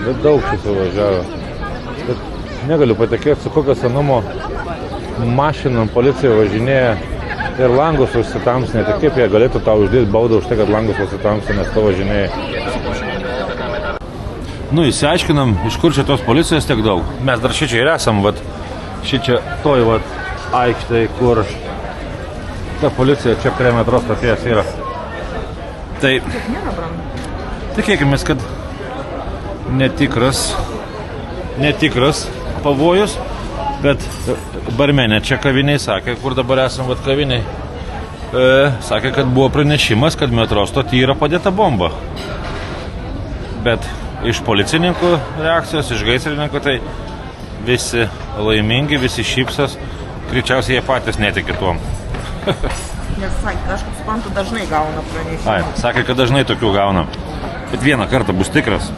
Bet daug šis važiavo. Bet negaliu patikėti, su kokio senumo mašinom policija važinėja ir langus užsitamsinė. Tai kaip jie galėtų tau uždėti baudą už tai, kad langus užsitamsinė, nes to važinėja. Nu, įsiaiškinam, iš kur čia tos policijos tiek daug. Mes dar šičia ir esam, vat, šičia toj vat aikštai, kur ta policija čia prie metro stoties yra. Tai tikėkimės, kad netikras pavojus, bet barmenė čia kaviniai sakė, kur dabar esam vat kaviniai, sakė, kad buvo pranešimas, kad metro stoty yra padėta bomba. Bet iš policininkų reakcijos, iš gaisrininkų, tai visi laimingi, visi šypsos, greičiausiai jie patys netiki tuom. Nes sakė, aš kaip suprantu, dažnai gauna pranešimą. Sakė, kad dažnai tokių gauna. Bet vieną kartą bus tikras.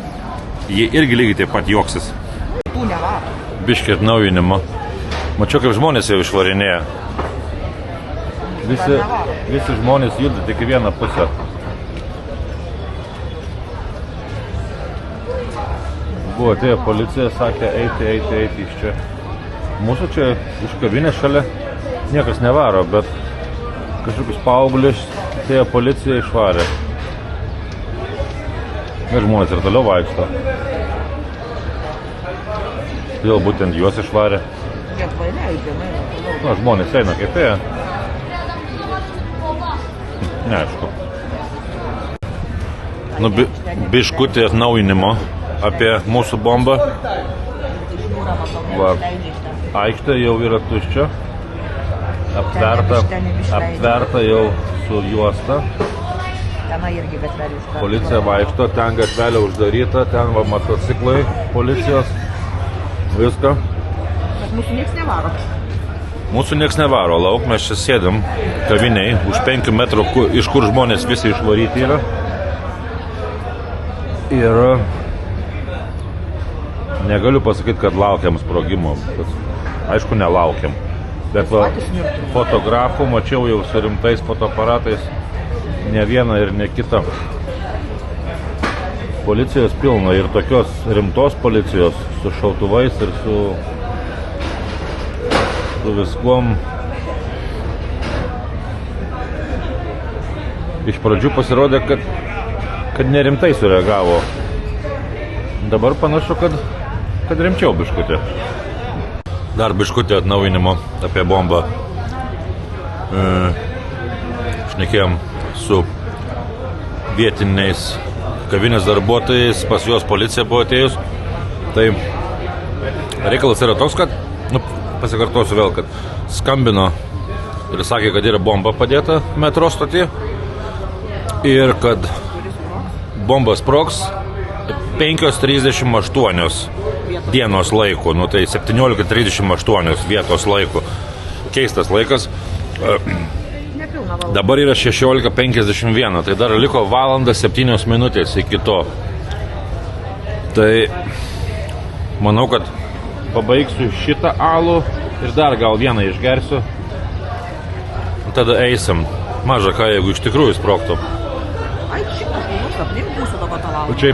Jie irgi lygiai taip pat juoksis. Tų nevaro. Biškį atnaujinimo. Mačiau, kaip žmonės jau išvarinėja. Visi žmonės juda tik į vieną pusę. Buvo atėję policija, sakė eiti iš čia. Mūsų čia iš kavinės šalia niekas nevaro, bet kažkokius paauglius atėję policija išvarė. Ir žmonės ir toliau vaikšto. Todėl būtent juos išvarė. Jie paleidžia, toliau. Na, žmonės eina kaip ėjo. Neaišku. Nu, biškutį atnaujinimo apie mūsų bombą. Va, aikštė jau yra tuščia. Aptverta jau su juosta. Policija vaikšto, ten gatvelė uždaryta, ten va motociklai policijos, viską. Bet mūsų nieks nevaro. Mūsų nieks nevaro, lauk, mes čia sėdam kaviniai, už 5 metrų, iš kur žmonės visi išvaryti yra. Ir negaliu pasakyti, kad laukiam sprogimo, aišku nelaukiam. Bet va, fotografų mačiau jau su rimtais fotoaparatais ne vieną ir ne kitą. Policijos pilna ir tokios rimtos policijos su šautuvais ir su viskuom. Iš pradžių pasirodė, kad nerimtai sureagavo. Dabar panašu, kad rimčiau biškutė. Dar biškutė atnaujinimo apie bombą. Šnekėjom su vietiniais kavinės darbuotojais, pas juos policija buvo atėjus. Tai reikalas yra toks, kad, pasikartosiu vėl, kad skambino ir sakė, kad yra bomba padėta metro stoty ir kad bomba sprogs 5:38 dienos laiku, tai 17:38 vietos laiku. Keistas laikas. Dabar yra 16:51, tai dar liko valanda 7 minutės iki to. Tai manau, kad pabaigsiu šitą alų ir dar gal vieną išgersiu. Tada eisim. Maža ką, jeigu iš tikrųjų sprogtų. Ai, šitas, aplink būsiu dabar tą valandą.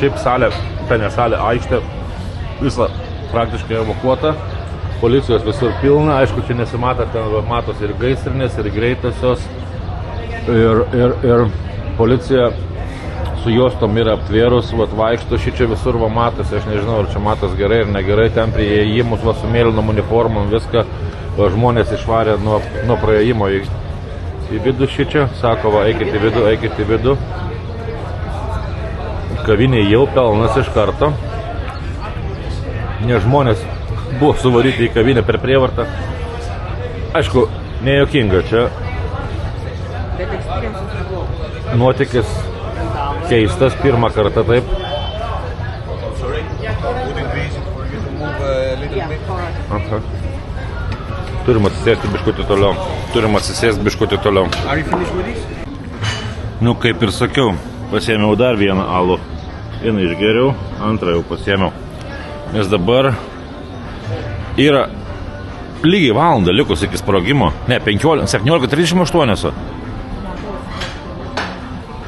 Šiaip salė, ne salė, aikštė, visa praktiškai evakuota. Policijos visur pilna, aišku, čia nesimata, ten matos ir gaisrinės, ir greitosios. Ir policija su juostom yra aptvėrus, vaikšto šičia visur matosi, aš nežinau, ar čia matos gerai ir negerai, ten prie įėjimus su mėlynom uniformom viską, žmonės išvarė nuo praėjimo į vidų šičia, sako, eikit į vidų. Kavinė jau pelnas iš karto, nes žmonės buvo suvaryti į kavinę per prievartą. Aišku, nejuokinga čia. Nuotykis keistas, pirmą kartą taip. Aha. Turim atsisėsti biškutį toliau. Kaip ir sakiau, pasiėmiau dar vieną alų. Vieną išgeriau, antrą jau pasiėmiau. Nes dabar yra lygiai valandą likus iki sprogimo. Ne, 17:38.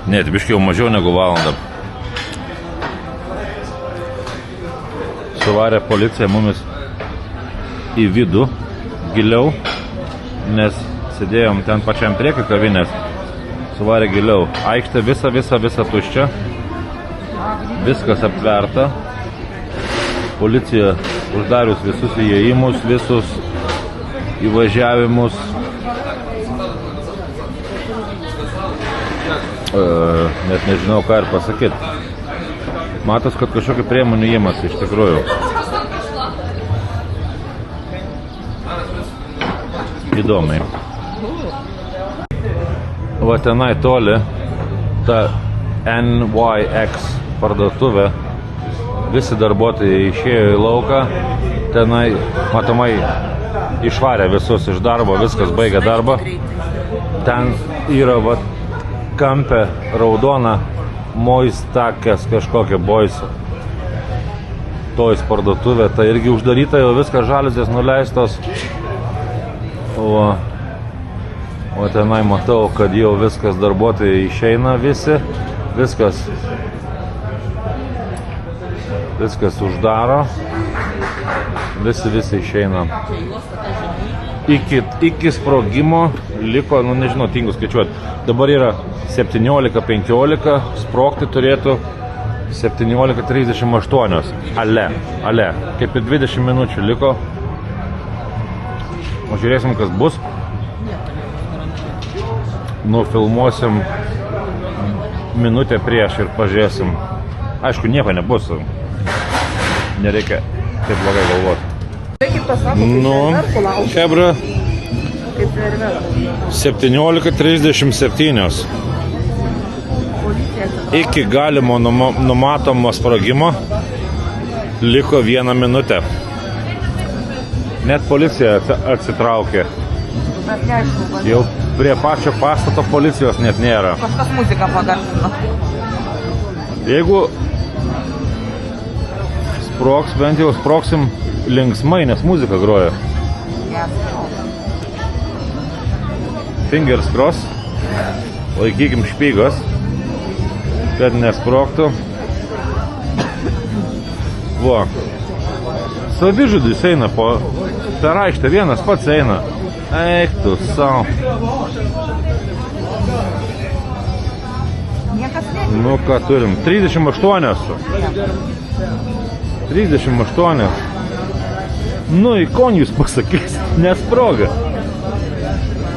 Ne, biškiai jau mažiau negu valandą. Suvarė policija mumis į vidų giliau, nes sėdėjom ten pačiam priekį kavinės. Suvarė giliau. Aikštė visa tuščia. Viskas aptverta. Policija uždarius visus įėjimus, visus įvažiavimus. Net nežinau, ką ir pasakyti. Matos, kad kažkokių priemonių įimas iš tikrųjų. Įdomiai. Va tenai toli ta NYX parduotuvė. Visi darbuotojai išėjo į lauką. Tenai, matomai, išvarė visus iš darbo, viskas baigė darbą. Ten yra kampė raudona Moistakės kažkokia boys toys parduotuvė. Tai irgi uždaryta, jau viskas žaliuzės nuleistos. O tenai matau, kad jau viskas darbuotojai išeina visi. Viskas uždaro. Visi išeina. Iki sprogimo liko, nežinau, tingu skaičiuoti. Dabar yra 17:15, sprogti turėtų 17:38. Ale. Kaip ir 20 minučių liko. O žiūrėsim, kas bus. Nufilmuosim minutę prieš ir pažiūrėsim. Aišku, nieko nebus. Nereikia taip blogai galvoti. Hebra, 17:37. Iki galimo numatomo sprogimo liko 1 minutė. Net policija atsitraukė. Jau prie pačio pastato policijos net nėra. Kažkas muziką pagarsino. Jeigu sprogs, bent jau sprogsim linksmai, nes muzika groja. Fingers crossed. Laikykim špygos, kad nesprogtų. Va. Savižudis eina per aikštę, vienas pats eina. Eik tu sau. Niekas nežino. Nu ką turim, 38 su. 38. Nu į konį jūs pasakys, nesproga.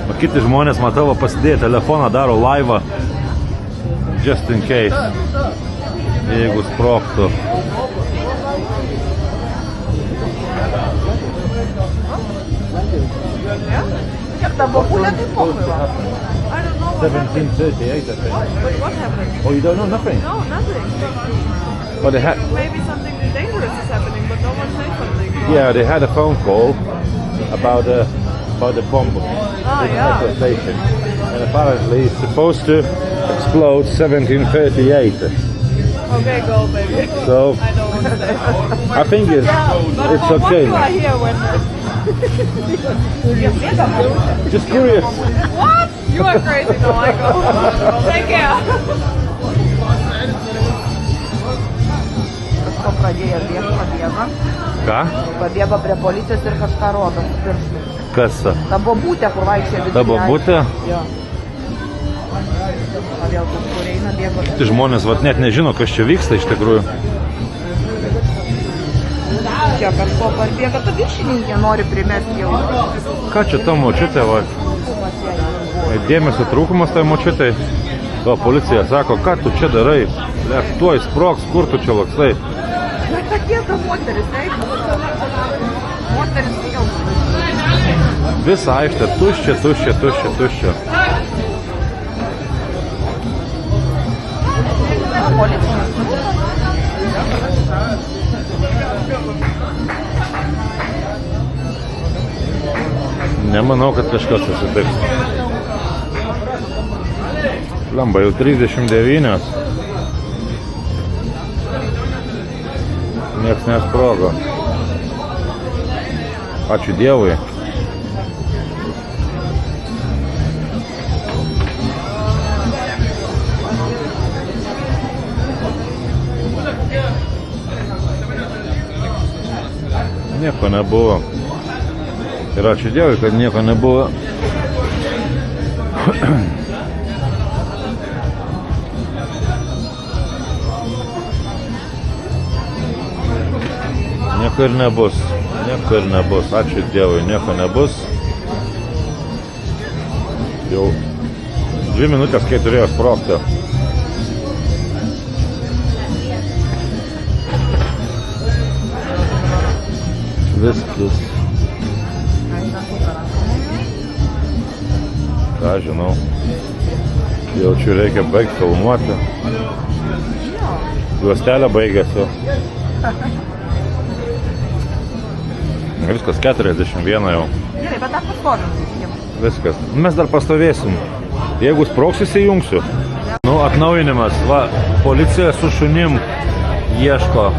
O kiti žmonės, matau, pasidėję telefoną, daro laivą. Just in case. Jeigu sprogtų. Kiek ta bobulė, tai pokui va. 1738, I think. What happened? Oh, you don't know nothing? No, nothing. But they had, Maybe something dangerous is happening, but no one said something. yeah, they had a phone call about the bomb in the yeah. metro station. And apparently it's supposed to explode 1738. Okay, go, baby. So I don't want to say. I think it's okay. What you are here when... Just curious. What? You are crazy. No, I go. Take care. Kažko pradėjo bėgti, pabėga. Ką? Pabėga prie policijos ir kažką rodo su pirštu. Kas? Ta bobutė, kur vaikščia viduje. Ta bobutė? Jo. A vėl kažkur eina, bėga. Tai žmonės vat net nežino, kas čia vyksta iš tikrųjų. Čia kažko parbėga, ta viršininkė nori primesti jau. Ką čia ta močiutė, va? Dėmesio trūkumas tai močiutai. O policija sako, ką tu čia darai? Lek, tuoj sprogs, kur tu čia lakstai? Bet tokie ta moteris, taip? Moteris jau. Visa aikštė tuščia, tuščia, tuščia, tuščia. Nemanau, kad kažkas susitiks. Lemba, jau 39. Nieks nesprogo. Ačiū Dievui. Nieko nebuvo. Ir ačiū Dievui, kad nieko nebuvo. Nieko ir nebus. Nieko ir nebus. Ačiū Dievui, nieko nebus. Jau 2 minutės, kai turėjo sprogti. Viskas. Ką žinau. Jaučiu, reikia baigti filmuoti. Juostelė baigėsi. Viskas, 41 jau. Gerai, bet dar pastovim. Viskas. Mes dar pastovėsim. Jeigu sprogs, įsijungsiu. Nu, atnaujinimas. Va, policija su šunim ieško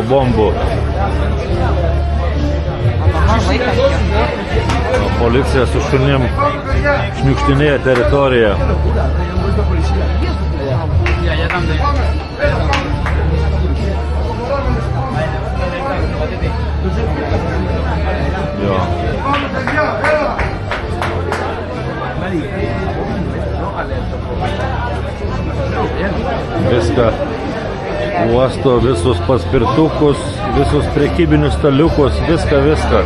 bombų. Policija su šunim šniukštinėja teritoriją. Jo. Viską uosto, visus paspirtukus, visus prekybinius staliukus, viską.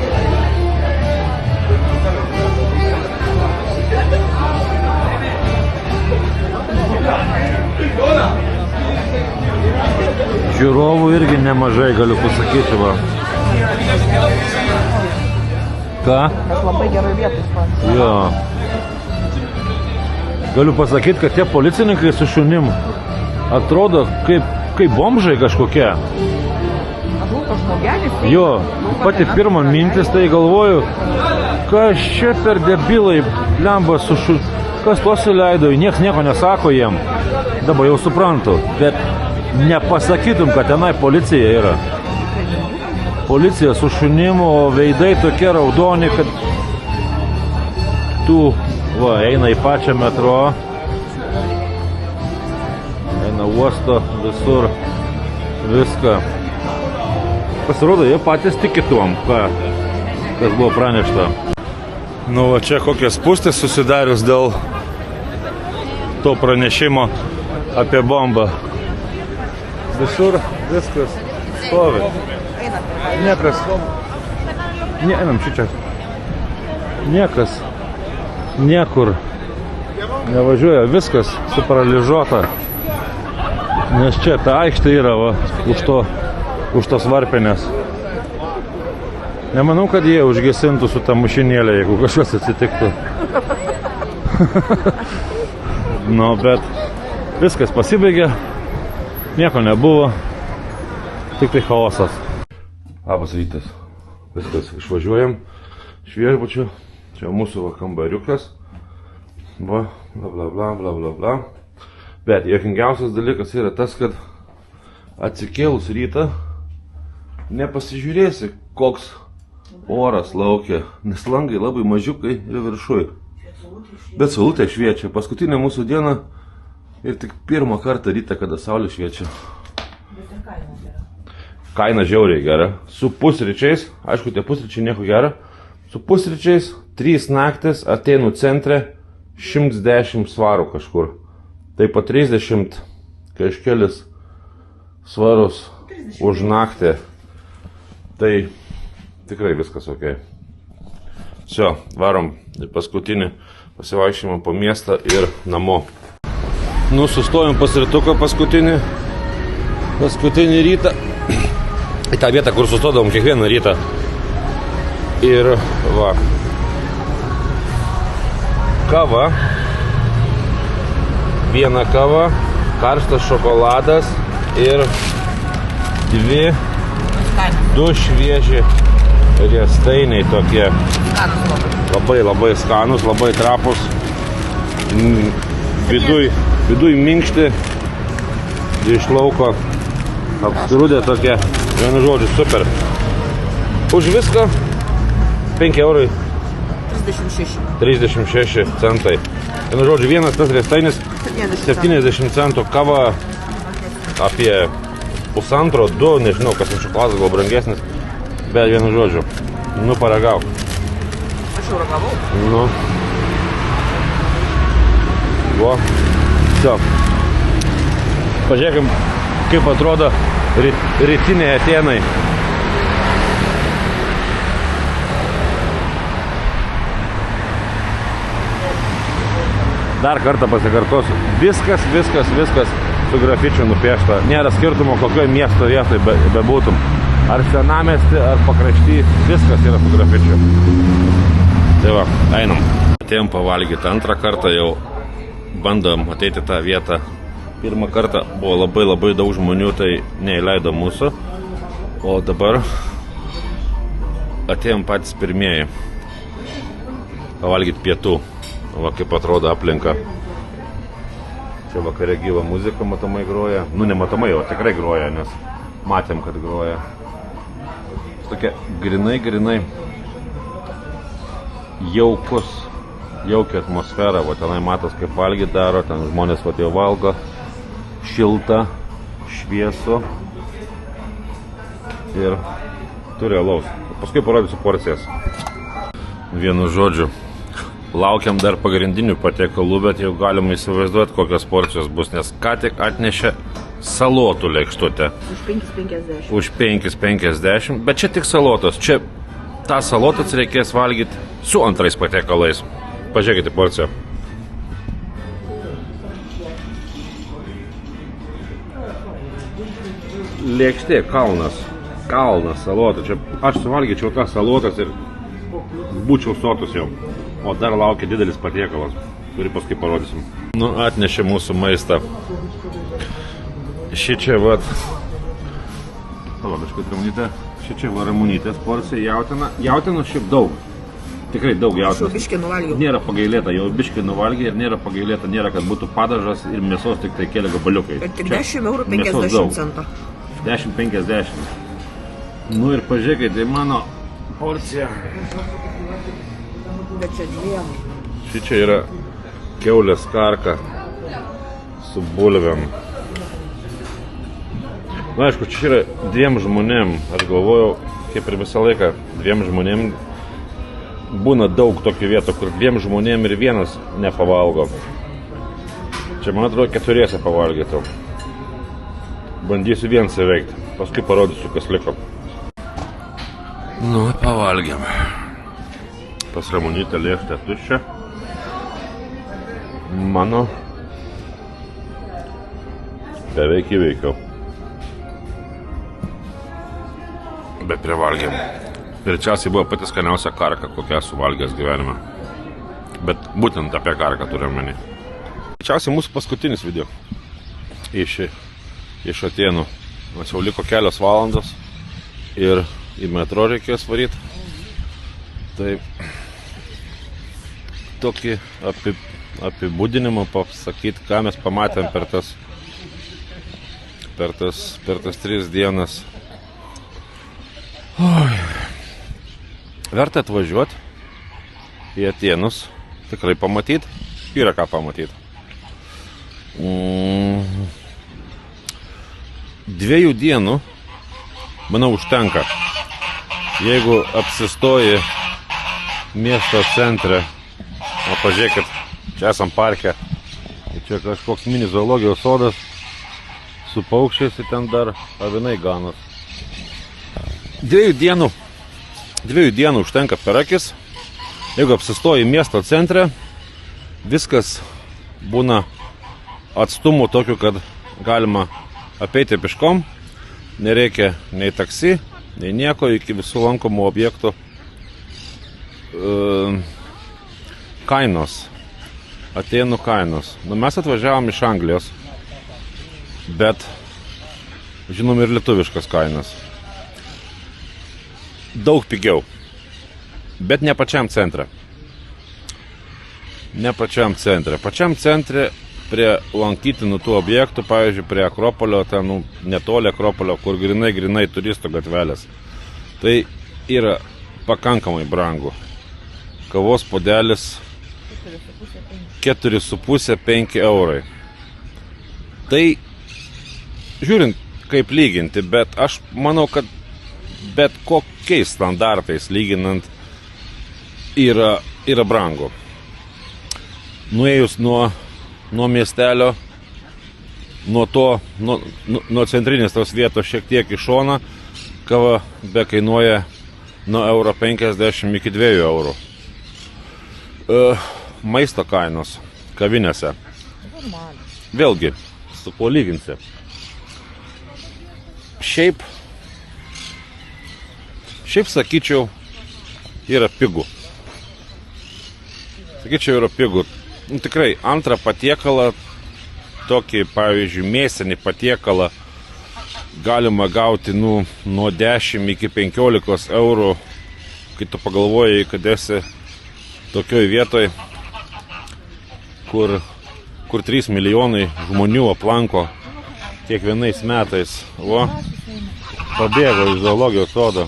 Žiūrovų irgi nemažai, galiu pasakyti, va. Ką? Aš labai gerai vietos. Jo. Galiu pasakyti, kad tie policininkai su šunim atrodo kaip bomžai kažkokie. Žūtas žmogelis. Jo, pati pirma mintis, tai galvoju, kas čia per debilai, blemba su kas tuos įleido, nieks nieko nesako jiem. Dabar jau suprantu, bet nepasakytum, kad tenai policija yra. Policija su šunimu, o veidai tokie raudoni, kad tu Va, eina į pačią metro. Eina uosto visur. Viską. Pasirodo, jie patys tiki tuom, kas buvo pranešta. Nu, va čia kokias spūstis susidarius dėl to pranešimo apie bombą. Visur viskas stovi. Niekas. Einam šičia. Niekas. Niekur. Nevažiuoja. Viskas suparaližuota. Nes čia ta aikštė yra va, už tos varpinės. Nemanau, kad jie užgesintų su tą mašinėlę, jeigu kažkas atsitiktų. Nu, bet viskas pasibaigė. Nieko nebuvo. Tik tai chaosas. Labas rytas. Viskas, išvažiuojam iš viešbučio. Čia mūsų kambariukas. Va, bla bla bla bla bla bla. Bet juokingiausias dalykas yra tas, kad atsikėlus rytą nepasižiūrėsi, koks oras laukia, nes langai labai mažiukai ir viršui. Bet saulutė šviečia. Paskutinė mūsų diena ir tik pirmą kartą rytą, kada saulė šviečia. Kaina žiauriai gera. Su pusryčiais, aišku, tie pusryčiai nieko gera. Su pusryčiais 3 naktis Atėnų centre 110 svarų kažkur. Tai po 30 kažkelis svarus už naktį. Tai tikrai viskas ok. Все, varom į paskutinį pasivaikščiojimą po miestą ir namo. Nu, sustojom pas rytuką paskutinį rytą. Į tą vietą, kur sustodom kiekvieną rytą. Ir va. Kava. Viena kava, karštas šokoladas ir 2 švieži riestainiai tokie. Labai skanus, labai trapus. Viduj minkšti, iš lauko apsirūdė tokie, vienu žodžiu, super. Už viską 5 eurai 36 centai. Vienu žodžiu, vienas tas riestainis 70 centų, kava apie 1,5–2, nežinau, kas iš šokoladas gal brangesnis, bet vienu žodžiu, nu paragau. Aš jau ragavau. Nu. Vo. Все. Pažiūrėkim, kaip atrodo rytiniai Atėnai. Dar kartą pasikartosiu. Viskas su grafičiu nupiešta. Nėra skirtumo, kokioje miesto vietoje bebūtum. Ar senamiesty, ar pakrašty, viskas yra su grafičiu. Tai va, einam. Atėjom pavalgyti antrą kartą, jau bandom ateiti tą vietą. Pirmą kartą buvo labai daug žmonių, tai neįleido mūsų. O dabar atėjom patys pirmieji pavalgyti pietų. Va, kaip atrodo aplinka. Čia vakare gyva muzika matomai groja. Nu, nematomai, o tikrai groja, nes matėm, kad groja. Tokia grinai jaukia atmosfera. Va, tenai matos, kaip valgyti daro. Ten žmonės va jau valgo. Šilta, šviesu. Ir turi alaus. Paskui parodysiu porcijas. Vienu žodžiu. Laukiam dar pagrindinių patiekalų, bet jau galim įsivaizduoti, kokios porcijos bus, nes ką tik atnešė salotų lėkštutę. Už 5,50. Bet čia tik salotos. Čia tą salotas reikės valgyti su antrais patiekalais. Pažiūrėkite porciją. Lėkštė, kalnas salotų. Čia aš suvalgyčiau tą salotas ir būčiau sotus jau. O dar laukia didelis patiekalas, kurį paskui parodysim. Nu, atnešė mūsų maistą. Šičia vat. Palabiškai tramunytė. Šičia va ramunytės porcija, jautina. Jautinos šiaip daug. Tikrai daug jautinos. Biškį nuvalgiau. Nėra pagailėta, jau biškį nuvalgė ir nėra pagailėta. Nėra, kad būtų padažas ir mėsos tik tai keli gabaliukai. Bet tik 10,50 €. 10,50. Nu ir pažiūrėkite, mano porcija. Bet čia 2. Šičia yra kiaulės karka su bulvėm. Na, aišku, čia yra 2 žmonėm. Aš galvojau, kaip ir visą laiką, 2 žmonėm būna daug tokių vietų, kur 2 žmonėm ir vienas nepavalgo. Čia, man atrodo, 4 pavalgytų. Bandysiu vienas įveikti. Paskui parodysiu, kas liko. Nu, pavalgiam. Pas Ramonytę lėkštę tuščią. Mano beveik įveikiau. Bet privalgėm. Greičiausiai buvo pati skaniausia karka, kokią esu valgęs gyvenime. Bet būtent apie karką turiu omeny. Greičiausiai mūsų paskutinis video iš Atėnų. Mes jau liko kelios valandos ir į metro reikės varyti. Tai tokį apibūdinimą pasakyti, ką mes pamatėm per tas 3 dienas. Verta atvažiuoti į Atėnus, tikrai pamatyti, yra ką pamatyti. 2 dienų, manau, užtenka. Jeigu apsistoji miesto centre, o pažiūrėkit, čia esam parke, čia kažkoks mini zoologijos sodas su paukščiais ir ten dar avinai ganos. 2 dienų užtenka per akis. Jeigu apsistoji miesto centre, viskas būna atstumų tokių, kad galima apeiti piškom, nereikia nei taksi, nei nieko, iki visų lankomų objektų. Kainos, Atėnų kainos. Nu, mes atvažiavom iš Anglijos, bet žinom ir lietuviškas kainas. Daug pigiau, bet ne pačiam centre. Pačiam centre prie lankytinų tų objektų, pavyzdžiui, prie Akropolio, ten netoli Akropolio, kur grinai turistų gatvelės. Tai yra pakankamai brangu. Kavos puodelis 4,5-5 eurai. Tai žiūrint, kaip lyginti, bet aš manau, kad bet kokiais standartais lyginant yra brangu. Nuėjus nuo miestelio, nuo centrinės tos vietos šiek tiek į šoną, kava be kainuoja nuo 1,50 iki 2 eurų. Maisto kainos kavinėse. Vėlgi, su kuo lyginsi. Šiaip sakyčiau, yra pigu. Tikrai, antrą patiekalą, tokį, pavyzdžiui, mėsinį patiekalą galima gauti nuo 10 iki 15 eurų, kai tu pagalvojai, kad esi tokioj vietoj, kur 3 milijonai žmonių aplanko kiekvienais metais. O, pabėgo iš zoologijos sodo.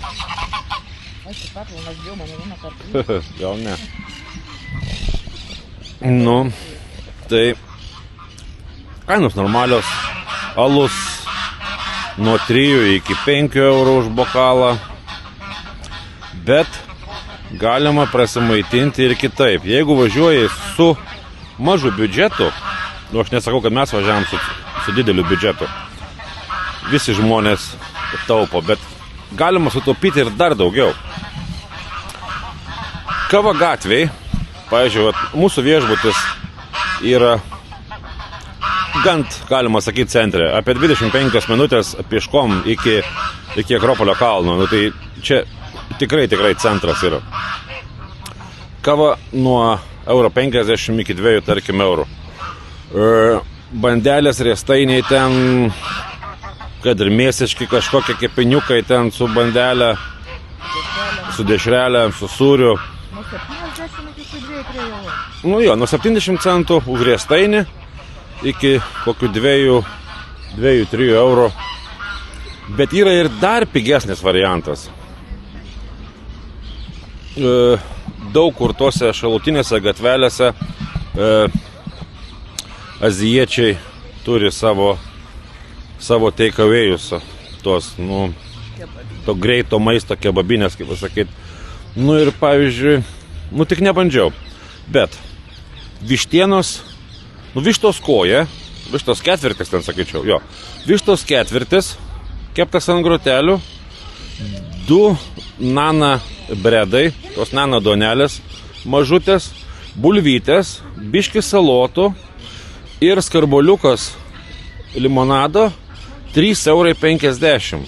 Gal ne. Nu, tai kainos normalios. Alus nuo 3 iki 5 eurų už bokalą. Bet galima prasimaitinti ir kitaip. Jeigu važiuoji su mažu biudžetu, aš nesakau, kad mes važiavam su dideliu biudžetu. Visi žmonės taupo, bet galima sutaupyti ir dar daugiau. Kava gatvėj, pavyzdžiui, mūsų viešbutis yra gant, galima sakyti, centre. Apie 25 minutės pieškom iki Akropolio kalno. Nu, tai čia tikrai centras yra. Kava nuo 1,50 iki 2, tarkim, eurų. Bandelės, riestainiai ten, kad ir mėsiški kažkokie kepiniukai ten su bandelė, su dešrelė, su sūriu. Nuo 70 iki 2-3 eurų. Nu jo, nuo 70 centų už riestainį iki kokių 2-3 eurų. Bet yra ir dar pigesnis variantas. daug kur tose šalutinėse gatvelėse azijiečiai turi savo takeaway'us, tos, nu, to greito maisto kebabinės, kaip pasakyt. Nu ir pavyzdžiui, nu tik nebandžiau, bet vištienos, nu vištos koja, vištos ketvirtis ten sakyčiau, jo, vištos ketvirtis, keptas ant grotelių, 2 nana bredai, tos nana duonelės, mažutės, bulvytės, biškis salotų ir skarboliukas limonado 3,50 €.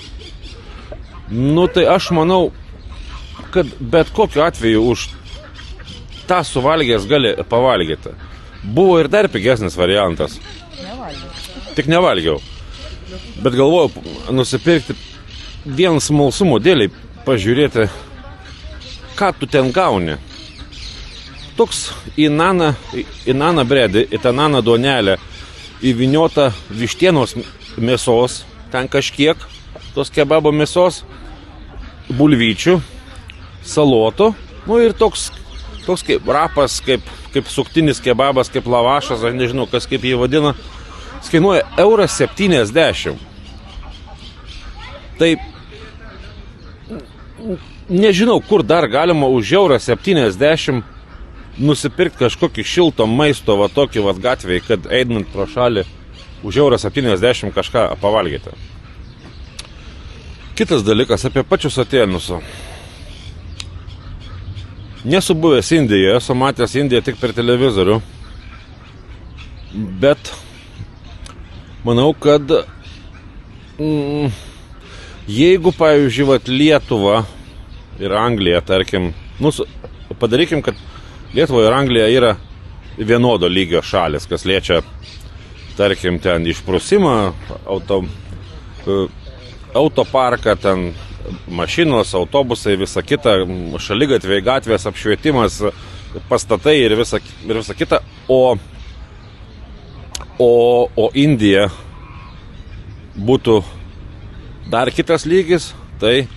Nu tai aš manau, kad bet kokiu atveju už tą suvalgęs gali pavalgyti. Buvo ir dar pigesnis variantas. Tik nevalgiau. Bet galvoju nusipirkti vien smalsumo dėliai, pažiūrėti, ką tu ten gauni. Toks į naną bredį, į tą naną duonelę įvyniota vištienos mėsos, ten kažkiek tos kebabo mėsos, bulvyčių, salotų, nu ir toks kaip rapas, kaip suktinis kebabas, kaip lavašas, aš nežinau, kas kaip jį vadina, kainuoja 1,70 €. Tai nežinau, kur dar galima už 1,70 € nusipirkti kažkokį šilto maisto, va tokį va gatvėj, kad einant pro šalį už 1,70 € kažką pavalgyti. Kitas dalykas apie pačius Atėnus. Nesu buvęs Indijoje, esu matęs Indiją tik per televizorių, bet manau, kad jeigu, pavyzdžiui, vat Lietuva ir Anglija, tarkim, nu, padarykim, kad Lietuva ir Anglija yra vienodo lygio šalis, kas liečia, tarkim, ten išprusimą, autoparką, ten mašinos, autobusai, visa kita, šaligatviai, gatvės, apšvietimas, pastatai ir visa kita, o Indija būtų dar kitas lygis, tai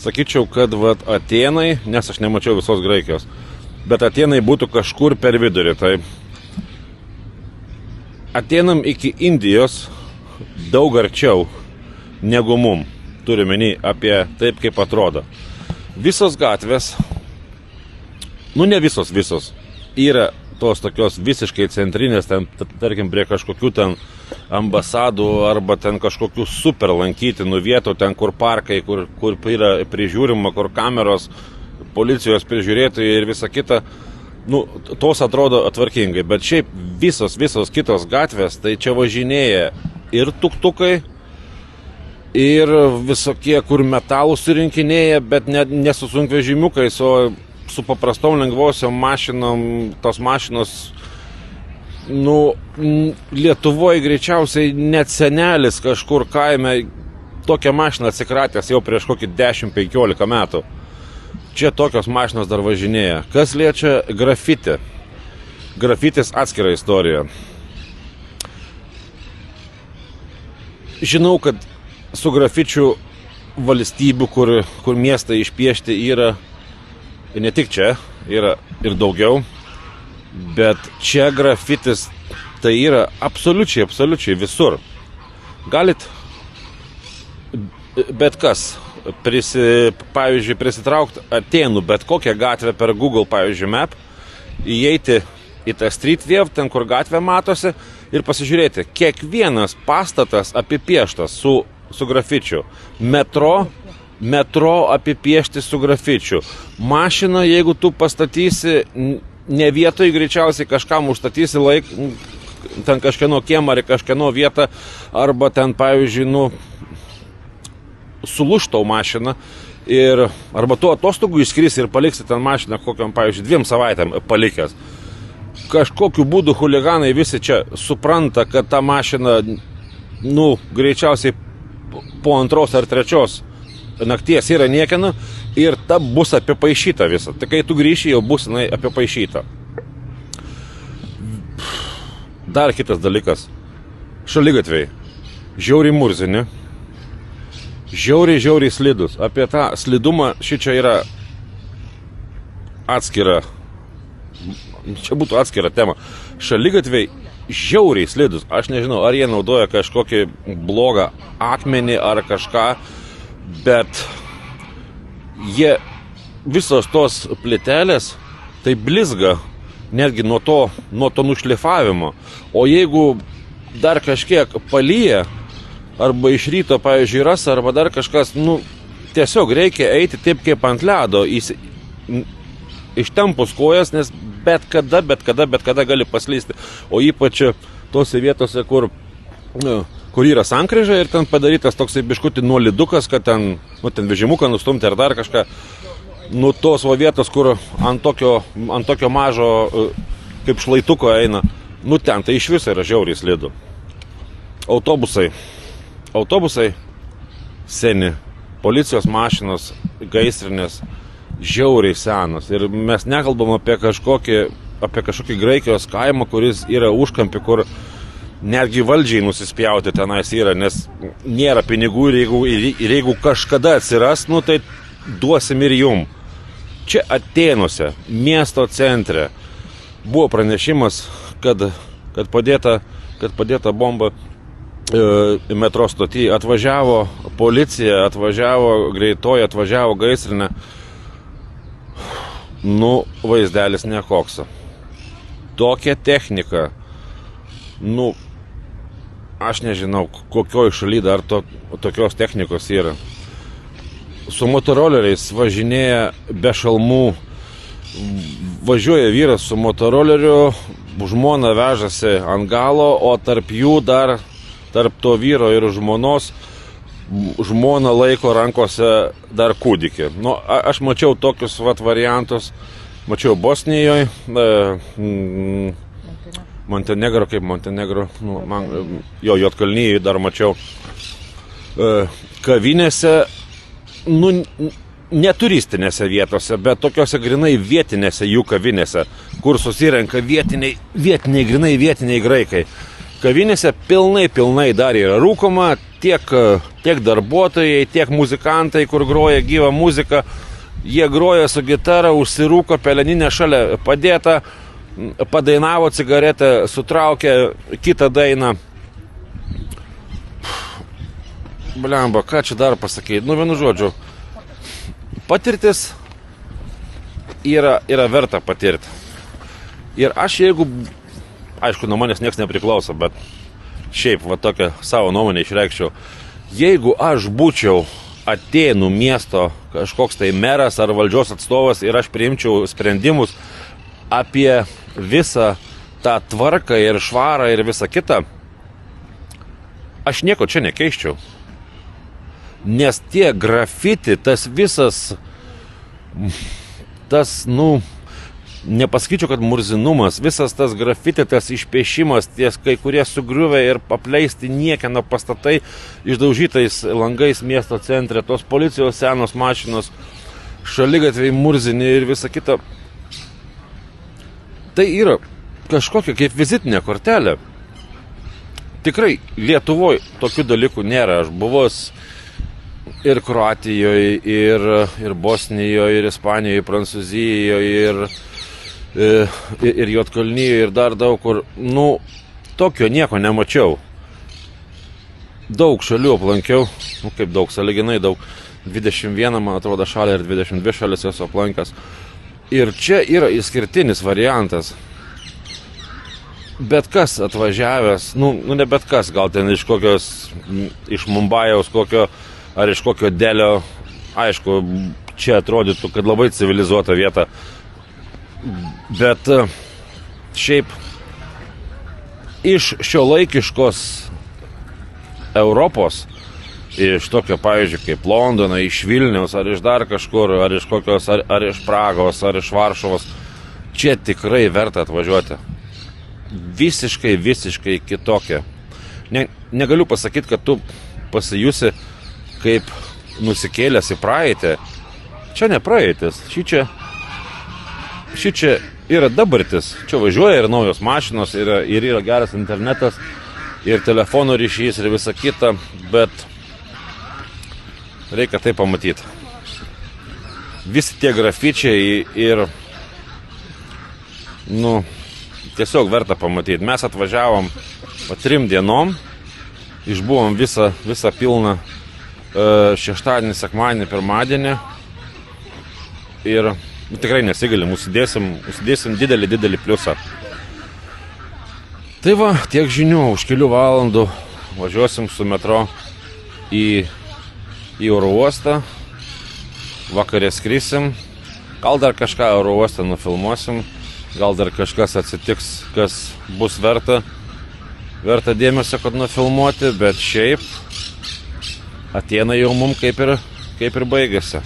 sakyčiau, kad vat Atėnai, nes aš nemačiau visos Graikijos, bet Atėnai būtų kažkur per vidurį, tai Atėnam iki Indijos daug arčiau negu mum, turime apie taip, kaip atrodo. Visos gatvės, nu ne visos, yra tos tokios visiškai centrinės, ten, tarkim, prie kažkokių ten ambasadų arba ten kažkokių super lankytinų vietų, ten kur parkai, kur yra prižiūrima, kur kameros, policijos prižiūrėtojai ir visa kita, nu, tos atrodo atvarkingai, bet šiaip visos kitos gatvės, tai čia važinėja ir tuktukai, ir visokie, kur metalų surinkinėja, bet ne su sunkvežimiukais, o su paprastom lengvosiom mašinom, tos mašinos, nu, Lietuvoje greičiausiai net senelis kažkur kaime tokią mašiną atsikratęs jau prieš kokį 10-15 metų. Čia tokios mašinos dar važinėja. Kas liečia grafitį? Grafitis atskira istorija. Žinau, kad su grafičiu valstybių, kur miestai išpiešti yra, ne tik čia, yra ir daugiau, bet čia grafitis tai yra absoliučiai visur. Galit bet kas, pavyzdžiui, prisitraukti Atėnų bet kokią gatvę per Google, pavyzdžiui, Map, įeiti į tą Street View, ten kur gatvė matosi, ir pasižiūrėti, kiekvienas pastatas apipieštas su grafičiu. Metro apipiešti su grafičiu. Mašina, jeigu tu pastatysi ne vietoj, greičiausiai kažkam užstatysi ten kažkieno kiemą ar kažkieno vietą, arba ten, pavyzdžiui, suluštau mašiną, arba tu atostogų išskrisi ir paliksi ten mašiną kokiam, pavyzdžiui, 2 savaitėm palikęs. Kažkokiu būdu huliganai visi čia supranta, kad ta mašina, greičiausiai po 2 ar 3 nakties yra niekieno ir ta bus apipaišyta visa. Tai kai tu grįši, jau bus jinai apipaišyta. Dar kitas dalykas. Šaligatviai. Žiauriai murzini. Žiauriai slidus. Apie tą slidumą šičia yra atskira, čia būtų atskira tema. Šaligatviai žiauriai slidus. Aš nežinau, ar jie naudoja kažkokį blogą akmenį ar kažką, bet jie visos tos plytelės tai blizga netgi nuo to nušlifavimo. O jeigu dar kažkiek palyja, arba iš ryto, pavyzdžiui, ras, arba dar kažkas, tiesiog reikia eiti taip kaip ant ledo, ištempus kojas, nes bet kada gali paslysti. O ypač tose vietose, kur yra sankryža ir ten padarytas toksai biškutį nuolidukas, kad ten vežimuką nustumti ar dar kažką. Tos vietos, kur ant tokio mažo kaip šlaituko eina, ten tai iš viso yra žiauriai slidu. Autobusai seni, policijos mašinos, gaisrinės, žiauriai senos. Ir mes nekalbam apie kažkokį Graikijos kaimą, kuris yra užkampi, kur netgi valdžiai nusispjauti tenais yra, nes nėra pinigų ir jeigu kažkada atsiras, tai duosim ir jum. Čia Atėnuose, miesto centre, buvo pranešimas, kad padėta bomba metro stoty. Atvažiavo policija, atvažiavo greitoji, atvažiavo gaisrinė. Vaizdelis nekoksa. Tokia technika, aš nežinau, kokioj šaly dar tokios technikos yra. Su motoroleriais važinėja be šalmų, važiuoja vyras su motoroleriu, žmona vežasi ant galo, o tarp jų dar, tarp to vyro ir žmonos, žmona laiko rankose dar kūdikį. Aš mačiau tokius variantus, mačiau Bosnijoje, Montenegro, Juodkalnyje dar mačiau, kavinėse, neturistinėse vietose, bet tokiose grinai vietinėse jų kavinėse, kur susirenka vietiniai graikai. Kavinėse pilnai dar yra rūkoma, tiek darbuotojai, tiek muzikantai, kur groja gyvą muziką. Jie groja su gitara, užsirūko, peleninė šalia padėta, padainavo cigaretę, sutraukė kitą dainą. Blemba, ką čia dar pasakyti? Vienu žodžiu, patirtis yra verta patirti. Ir aš aišku, nuo manęs niekas nepriklauso, bet šiaip tokią savo nuomonę išreikščiau. Jeigu aš būčiau Atėnų miesto kažkoks tai meras ar valdžios atstovas ir aš priimčiau sprendimus apie visą tą tvarką ir švarą ir visą kitą, aš nieko čia nekeiščiau. Nes tie grafiti, tas visas, nepasakyčiau, kad murzinumas, visas tas grafiti, tas išpiešimas, ties kai kurie sugriuvę ir apleisti niekieno pastatai išdaužytais langais miesto centre, tos policijos senos mašinos, šaligatviai murzini ir visa kita. Tai yra kažkokia kaip vizitinė kortelė. Tikrai Lietuvoje tokių dalykų nėra. Aš buvau ir Kroatijoje, ir Bosnijoje, ir Ispanijoje, Prancūzijoje, ir Juodkalnyje, ir dar daug kur. Tokio nieko nemačiau. Daug šalių aplankiau, kaip daug, sąlyginai daug. 21, man atrodo, šalį ir 22 šalis esu aplankęs. Ir čia yra išskirtinis variantas. Bet kas atvažiavęs, ne bet kas, gal ten iš Mumbajaus kokio, ar iš kokio Delio, aišku, čia atrodytų, kad labai civilizuota vieta. Bet šiaip iš šiuolaikiškos Europos, iš tokio, pavyzdžiui, kaip Londono, iš Vilniaus, ar iš dar kažkur, ar iš kokios, ar iš Pragos, ar iš Varšuvos, čia tikrai verta atvažiuoti. Visiškai kitokia. Negaliu pasakyti, kad tu pasijusi kaip nusikėlęs į praeitį. Čia ne praeitis, šičia yra dabartis. Čia važiuoja ir naujos mašinos, ir yra geras internetas, ir telefono ryšys, ir visa kita, bet reikia tai pamatyti. Visi tie grafičiai ir nu, tiesiog verta pamatyti. Mes atvažiavom 3 dienom, išbuvom visą pilną šeštadienį, sekmadienį, pirmadienį ir tikrai nesigalim, užsidėsim didelį pliusą. Tai va, tiek žinių, už kelių valandų važiuosim su metro į oro uostą, vakarė skrisim, gal dar kažką oro uostą nufilmuosim, gal dar kažkas atsitiks, kas bus verta dėmesio, kad nufilmuoti, bet šiaip Atėnai jau mum kaip ir baigėsi.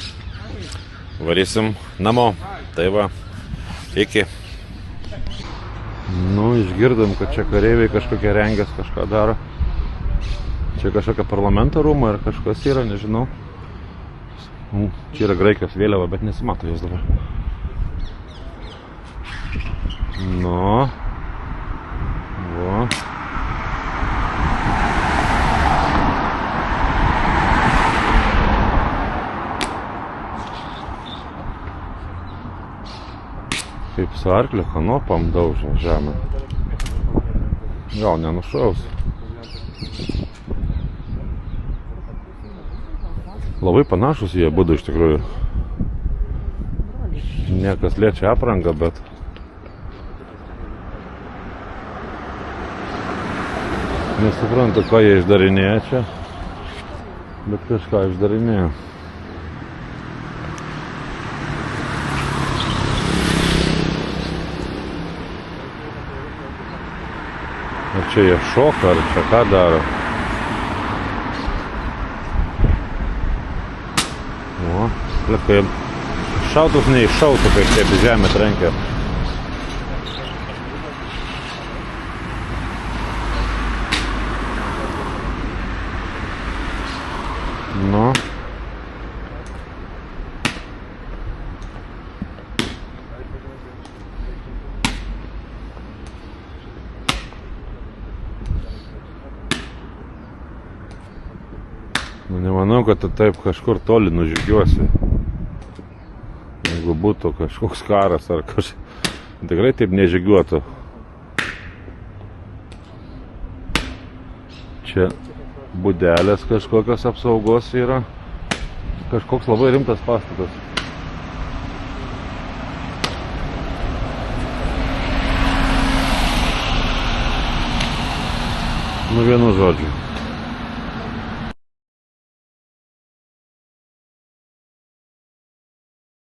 Varysim namo. Tai va, iki. Nu, išgirdom, kad čia kareiviai kažkokie rengės, kažką daro. Čia kažkokia parlamento rūma ar kažkas yra, nežinau. Čia yra Graikijos vėliava, bet nesimato jos dabar. Nu. Va. Kaip su arklio kanopam daužo žemę. Gal nenušaus. Labai panašus jie būdu iš tikrųjų. Niekas liečia aprangą, bet nesuprantu, ką jie išdarinėja čia. Bet kažką išdarinėja. Ar čia jie šoka, ar čia ką daro? O, kaip šautus neiššautų, kaip taip į žemę trenkia. Nu. Nemanau, kad tu taip kažkur toli nužygiuosi. Jeigu būtų kažkoks karas ar kažkas, tikrai taip nežygiuotų. Čia būdelės kažkokios apsaugos yra. Kažkoks labai rimtas pastatas. Nu, vienu žodžiu.